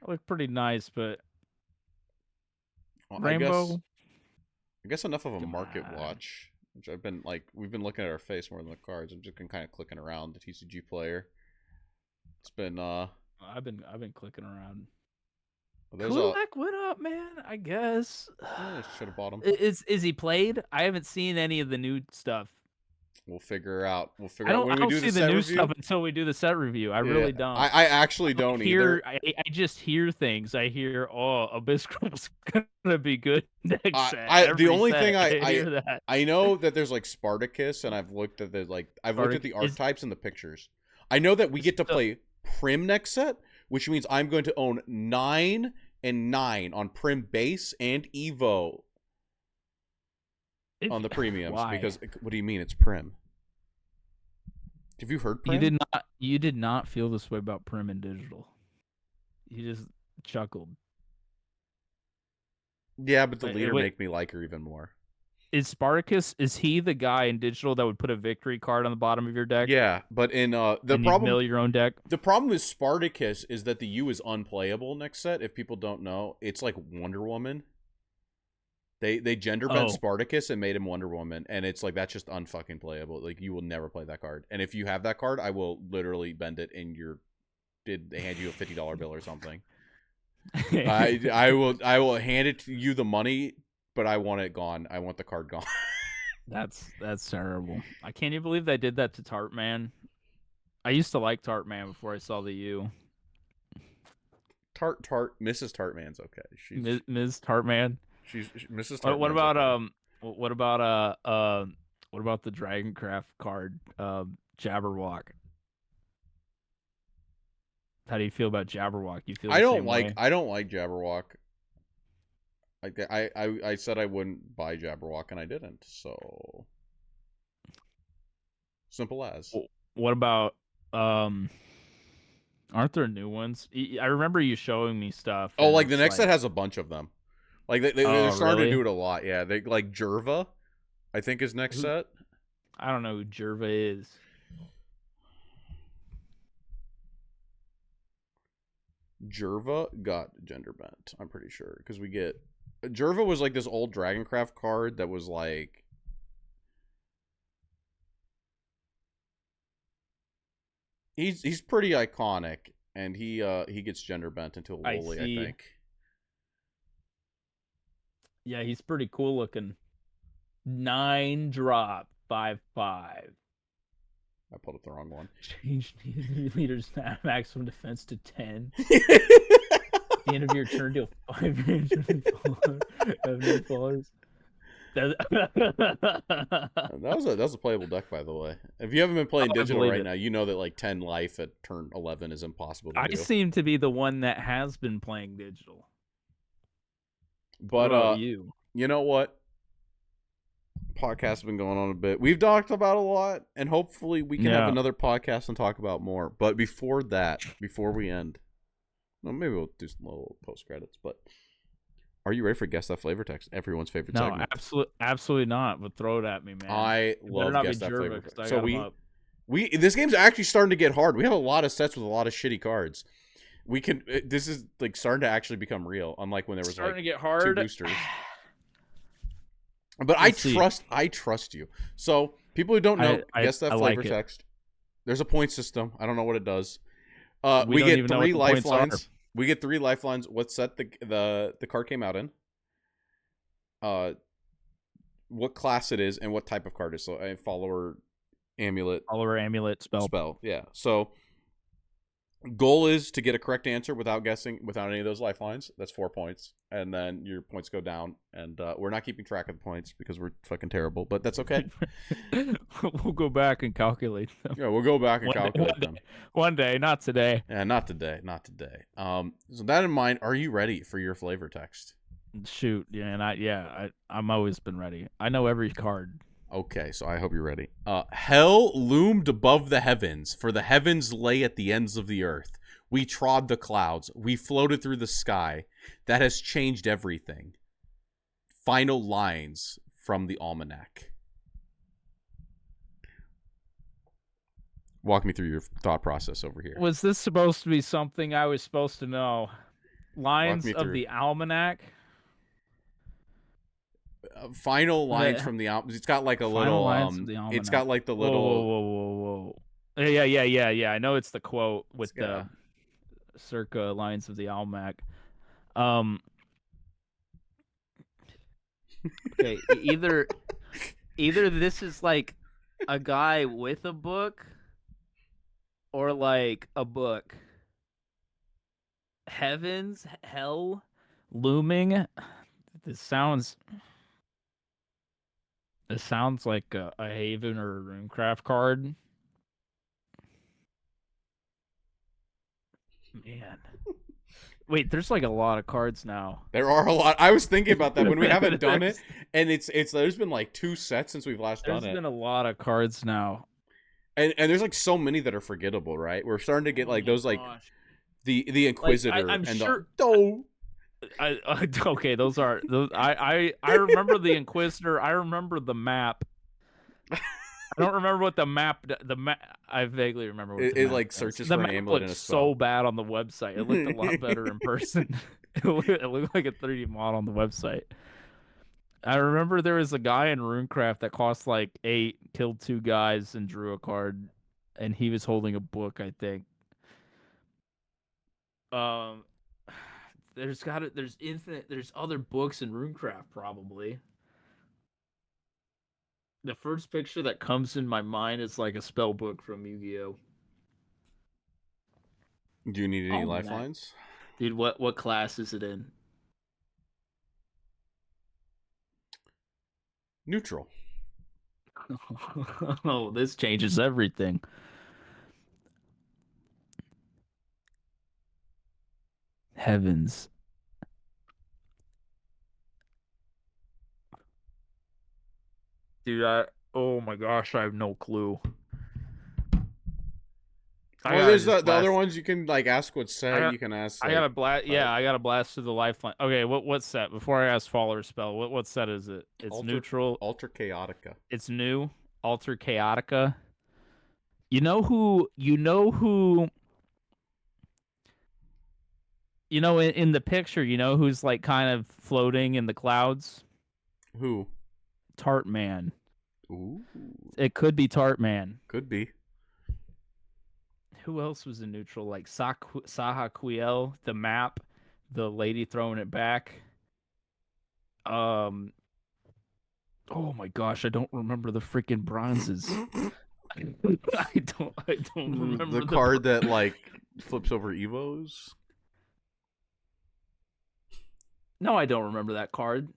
[SPEAKER 2] They look pretty nice, but
[SPEAKER 1] rainbow. I guess enough of a market watch. Which we've been looking at our face more than the cards. I'm just been kind of clicking around the TCG Player. It's been
[SPEAKER 2] I've been clicking around.
[SPEAKER 1] Kulak,
[SPEAKER 2] what up, man? I guess.
[SPEAKER 1] Should have bought him.
[SPEAKER 2] Is he played? I haven't seen any of the new stuff.
[SPEAKER 1] We'll figure out.
[SPEAKER 2] I don't see the new stuff until we do the set review. I really don't.
[SPEAKER 1] I actually don't either.
[SPEAKER 2] I just hear things. I hear, Abyss Scroll's gonna be good next set.
[SPEAKER 1] The only thing I know that there's like Spartacus, and I've looked at looked at the archetypes and the pictures. I know that we get to play Prim next set, which means I'm going to own 9 on Prim Base and Evo on the premiums.
[SPEAKER 2] Why?
[SPEAKER 1] Because what do you mean it's Prim? Have you heard Prim?
[SPEAKER 2] You did not feel this way about Prim and Digital. You just chuckled.
[SPEAKER 1] Yeah, but the leader
[SPEAKER 2] Wait,
[SPEAKER 1] make me like her even more.
[SPEAKER 2] is Spartacus, is he the guy in Digital that would put a victory card on the bottom of your deck?
[SPEAKER 1] Yeah, but in the
[SPEAKER 2] and
[SPEAKER 1] problem,
[SPEAKER 2] mill your own deck.
[SPEAKER 1] the problem with Spartacus is that the U is unplayable next set. If people don't know, it's like Wonder Woman. They gender bent Spartacus and made him Wonder Woman, and it's like that's just unfucking playable. Like you will never play that card, and if you have that card, I will literally bend it in your. Did they hand you a $50 bill or something? I will hand it to you the money, but I want it gone. I want the card gone.
[SPEAKER 2] That's terrible. I can't even believe they did that to Tartman. I used to like Tartman before I saw the U.
[SPEAKER 1] Mrs. Tartman's okay. She's
[SPEAKER 2] Ms. Tartman.
[SPEAKER 1] She's Mrs. Tartman's
[SPEAKER 2] What about
[SPEAKER 1] okay.
[SPEAKER 2] what about the Dragoncraft card, Jabberwock? How do you feel about Jabberwock? You feel the same way?
[SPEAKER 1] I don't like Jabberwock. Like I said I wouldn't buy Jabberwock and I didn't. So simple as.
[SPEAKER 2] What about aren't there new ones? I remember you showing me stuff.
[SPEAKER 1] Oh, like the next set has a bunch of them. Like they're starting
[SPEAKER 2] really?
[SPEAKER 1] to do it a lot. Yeah, they like Jerva, I think is next set.
[SPEAKER 2] I don't know who Jerva is.
[SPEAKER 1] Jerva got gender bent, I'm pretty sure, because we get Jerva was like this old Dragoncraft card that was like he's pretty iconic, and he gets gender bent into a Loli, I think.
[SPEAKER 2] Yeah, he's pretty cool looking. 9 drop 5/5.
[SPEAKER 1] I pulled up the wrong one.
[SPEAKER 2] Change leader's maximum defense to 10. At the end of your turn, deal 5 damage of no fallers.
[SPEAKER 1] That was a playable deck, by the way. If you haven't been playing Digital right now, you know that like 10 life at turn 11 is impossible to do.
[SPEAKER 2] I seem to be the one that has been playing Digital.
[SPEAKER 1] But you know what? Podcast has been going on a bit. We've talked about a lot, and hopefully we can have another podcast and talk about more. But before that, before we end, well, maybe we'll do some little post credits. But are you ready for Guess That Flavor Text? Everyone's favorite segment.
[SPEAKER 2] No, absolutely not. But throw it at me, man.
[SPEAKER 1] I love Guess That Flavor Text. So this game's actually starting to get hard. We have a lot of sets with a lot of shitty cards. We can. This is like starting to actually become real. Unlike when there was
[SPEAKER 2] starting
[SPEAKER 1] like
[SPEAKER 2] to get hard.
[SPEAKER 1] 2 boosters. But I trust you. So people who don't know, Guess That Flavor Text. There's a point system. I don't know what it does. We get 3 lifelines. We get 3 lifelines. What set the card came out in? What class it is and what type of card it is. So a follower, amulet, spell. Yeah. So goal is to get a correct answer without guessing, without any of those lifelines. That's 4 points. And then your points go down. And we're not keeping track of the points because we're fucking terrible. But that's okay.
[SPEAKER 2] We'll go back and calculate them.
[SPEAKER 1] Yeah, we'll go back and calculate them.
[SPEAKER 2] One day, not today.
[SPEAKER 1] Yeah, not today. Not today. So that in mind, are you ready for your flavor text?
[SPEAKER 2] Shoot. Yeah, and I'm always been ready. I know every card.
[SPEAKER 1] Okay, so I hope you're ready. Hell loomed above the heavens, for the heavens lay at the ends of the earth. We trod the clouds. We floated through the sky. That has changed everything. Final lines from the almanac. Walk me through your thought process over here.
[SPEAKER 2] Was this supposed to be something I was supposed to know? Lines of the almanac?
[SPEAKER 1] Final lines from the almanac. It's got like a little it's got like the little
[SPEAKER 2] whoa. Yeah. I know it's the quote with the circa lines of the almanac. Okay, either this is like a guy with a book or like a book. Heavens, hell, looming. This sounds like a Haven or a Runecraft card. Man. Wait, there's like a lot of cards now.
[SPEAKER 1] There are a lot. I was thinking about that when we haven't done it,
[SPEAKER 2] there's,
[SPEAKER 1] and it's there's been like 2 sets since we've last done
[SPEAKER 2] there's
[SPEAKER 1] it,
[SPEAKER 2] been a lot of cards now.
[SPEAKER 1] and there's like so many that are forgettable, right? We're starting to get
[SPEAKER 2] Oh
[SPEAKER 1] like
[SPEAKER 2] my
[SPEAKER 1] those like
[SPEAKER 2] gosh.
[SPEAKER 1] the
[SPEAKER 2] Like
[SPEAKER 1] Inquisitor
[SPEAKER 2] I'm
[SPEAKER 1] and
[SPEAKER 2] sure.
[SPEAKER 1] the
[SPEAKER 2] Okay, those are those. I remember the Inquisitor. I remember the map. I don't remember what the map. I vaguely remember what the
[SPEAKER 1] it
[SPEAKER 2] map
[SPEAKER 1] like
[SPEAKER 2] was.
[SPEAKER 1] searches
[SPEAKER 2] The
[SPEAKER 1] for an
[SPEAKER 2] map
[SPEAKER 1] amulet
[SPEAKER 2] looked
[SPEAKER 1] and a
[SPEAKER 2] so
[SPEAKER 1] spell.
[SPEAKER 2] bad on the website. It looked a lot better in person. It looked like a 3D model on the website. I remember there was a guy in RuneCraft that cost like 8, killed 2 guys, and drew a card, and he was holding a book, I think. Um, there's other books in RuneCraft probably. The first picture that comes in my mind is like a spell book from Yu-Gi-Oh!
[SPEAKER 1] Do you need any
[SPEAKER 2] Almanac.
[SPEAKER 1] lifelines?
[SPEAKER 2] Dude, what class is it in?
[SPEAKER 1] Neutral.
[SPEAKER 2] Oh, this changes everything. Heavens. Dude, oh my gosh, I have no clue. I
[SPEAKER 1] Well,
[SPEAKER 2] gotta
[SPEAKER 1] there's
[SPEAKER 2] just
[SPEAKER 1] the other
[SPEAKER 2] blast.
[SPEAKER 1] ones you can like ask what
[SPEAKER 2] I
[SPEAKER 1] set.
[SPEAKER 2] got
[SPEAKER 1] You can ask
[SPEAKER 2] I
[SPEAKER 1] like
[SPEAKER 2] gotta blast.
[SPEAKER 1] type.
[SPEAKER 2] Yeah, I gotta blast through the lifeline. Okay, what set? Before I ask Fall or Spell, what set is it? It's
[SPEAKER 1] Alter
[SPEAKER 2] neutral.
[SPEAKER 1] Alter Chaotica.
[SPEAKER 2] It's new. Alter Chaotica. You know who? You know who? You know in the picture. You know who's like kind of floating in the clouds?
[SPEAKER 1] Who?
[SPEAKER 2] Tart Man.
[SPEAKER 1] Ooh,
[SPEAKER 2] It could be Tart Man.
[SPEAKER 1] could be.
[SPEAKER 2] Who else was in neutral? Like Saha Quiel, the map, the lady throwing it back. Um. Oh my gosh, I don't remember the freaking bronzes. I don't
[SPEAKER 1] The
[SPEAKER 2] remember the.
[SPEAKER 1] card that like flips over Evos.
[SPEAKER 2] No, I don't remember that card.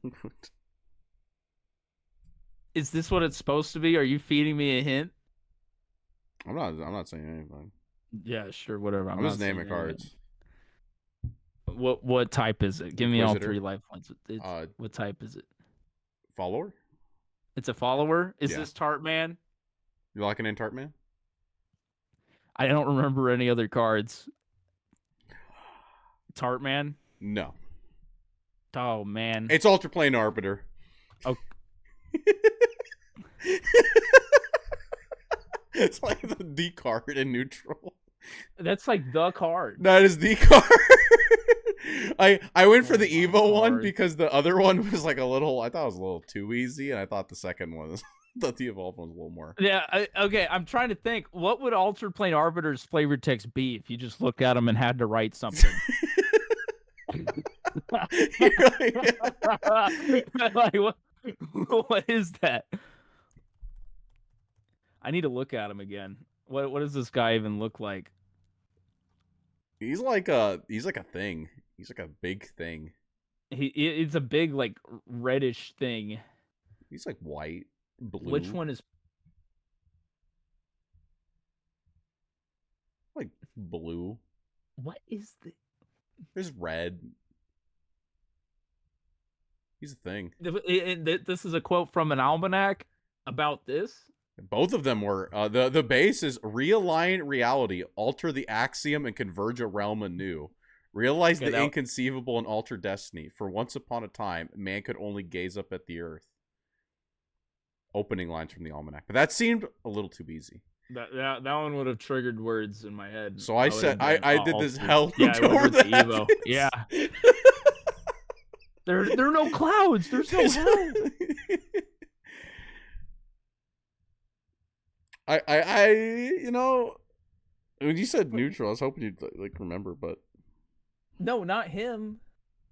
[SPEAKER 2] Is this what it's supposed to be? Are you feeding me a hint?
[SPEAKER 1] I'm not saying anything.
[SPEAKER 2] Yeah, sure, whatever. I'm
[SPEAKER 1] I'm just
[SPEAKER 2] not
[SPEAKER 1] naming
[SPEAKER 2] saying anything.
[SPEAKER 1] cards.
[SPEAKER 2] What type is it? Give me all 3
[SPEAKER 1] Inquisitor.
[SPEAKER 2] lifelines. What type is it?
[SPEAKER 1] Follower.
[SPEAKER 2] It's a follower. Is
[SPEAKER 1] Yeah.
[SPEAKER 2] this Tart Man?
[SPEAKER 1] You locking in Tartman?
[SPEAKER 2] I don't remember any other cards. Tart Man.
[SPEAKER 1] No.
[SPEAKER 2] Oh man.
[SPEAKER 1] It's Alter Plane Arbiter.
[SPEAKER 2] Oh,
[SPEAKER 1] It's like the D card in neutral.
[SPEAKER 2] that's like the card.
[SPEAKER 1] That is the card. I went for
[SPEAKER 2] Oh
[SPEAKER 1] the
[SPEAKER 2] my
[SPEAKER 1] Evo one
[SPEAKER 2] God.
[SPEAKER 1] because the other one was like a little. I thought it was a little too easy, and I thought the second one was. Thought the evolved one was a little more.
[SPEAKER 2] Yeah. Okay. I'm trying to think. What would Altered Plane Arbiter's flavor text be if you just looked at them and had to write something? Like, what is that? I need to look at him again. What does this guy even look like?
[SPEAKER 1] He's like a thing. He's like a big thing.
[SPEAKER 2] It's a big like reddish thing.
[SPEAKER 1] He's like white, blue.
[SPEAKER 2] Which one is
[SPEAKER 1] like blue?
[SPEAKER 2] what is the
[SPEAKER 1] There's red. He's a thing.
[SPEAKER 2] this is a quote from an almanac about this?
[SPEAKER 1] Both of them were. The base is realign reality, alter the axiom, and converge a realm anew. Realize
[SPEAKER 2] Okay,
[SPEAKER 1] the inconceivable and alter destiny. For once upon a time, man could only gaze up at the earth. Opening lines from the almanac, but that seemed a little too easy.
[SPEAKER 2] That one would have triggered words in my head.
[SPEAKER 1] So I said I did this hell
[SPEAKER 2] yeah,
[SPEAKER 1] loop over
[SPEAKER 2] the
[SPEAKER 1] the
[SPEAKER 2] Evo. Yeah. There are no clouds. There's no hell.
[SPEAKER 1] I you know, when you said neutral, I was hoping you'd like remember, but
[SPEAKER 2] No, not him.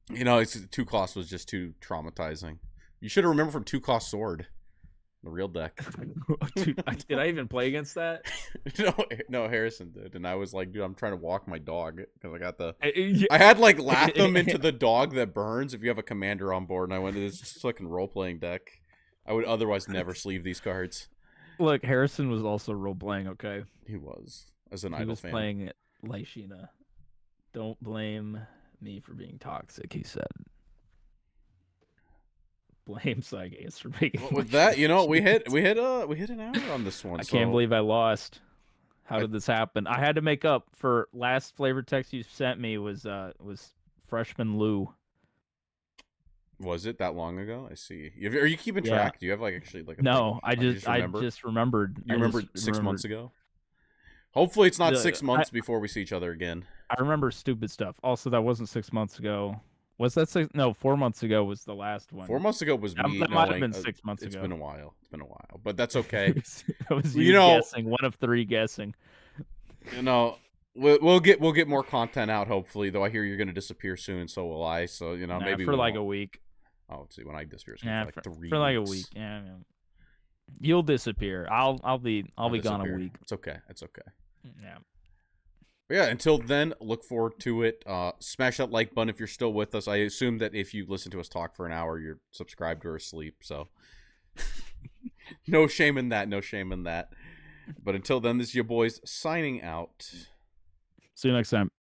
[SPEAKER 1] you know, it's 2 cost was just too traumatizing. You should have remembered from 2 cost sword, the real deck.
[SPEAKER 2] Dude, did I even play against that?
[SPEAKER 1] no, Harrison did, and I was like, dude, I'm trying to walk my dog because I got the.
[SPEAKER 2] Yeah.
[SPEAKER 1] I had like Latham into the dog that burns if you have a commander on board, and I went to this fucking role playing deck. I would otherwise never sleeve these cards.
[SPEAKER 2] Look, Harrison was also role playing. Okay,
[SPEAKER 1] He was as an
[SPEAKER 2] he
[SPEAKER 1] idol
[SPEAKER 2] was
[SPEAKER 1] fan.
[SPEAKER 2] playing it Lyshina. Don't blame me for being toxic. He said. Blame Sygase for making.
[SPEAKER 1] Well, with that, we hit an hour on this one.
[SPEAKER 2] I can't believe I lost. How
[SPEAKER 1] I-
[SPEAKER 2] did this happen? I had to make up for last flavor text you sent me was freshman Lou.
[SPEAKER 1] Was it that long ago? I see. Are you keeping
[SPEAKER 2] Yeah.
[SPEAKER 1] track? Do you have actually a
[SPEAKER 2] No,
[SPEAKER 1] thing?
[SPEAKER 2] I just remembered.
[SPEAKER 1] You remembered 6 months ago? Hopefully it's not 6 months before we see each other again.
[SPEAKER 2] I remember stupid stuff. Also, that wasn't 6 months ago. Was that 6? No, 4 months ago was the last one.
[SPEAKER 1] 4 months ago was me
[SPEAKER 2] That might have been 6 months ago.
[SPEAKER 1] It's been a while. But that's okay.
[SPEAKER 2] It was you guessing. One of 3 guessing.
[SPEAKER 1] We'll get more content out hopefully. Though I hear you're going to disappear soon, so will I. So maybe
[SPEAKER 2] for like a week.
[SPEAKER 1] Oh, let's see. When I disappear, it's gonna be like 3 weeks.
[SPEAKER 2] For like a week. Yeah. You'll disappear. I'll be gone a week.
[SPEAKER 1] It's okay. It's okay.
[SPEAKER 2] Yeah.
[SPEAKER 1] But yeah, until then, look forward to it. Smash that like button if you're still with us. I assume that if you listen to us talk for an hour, you're subscribed or asleep. So no shame in that. No shame in that. But until then, this is your boys signing out.
[SPEAKER 2] See you next time.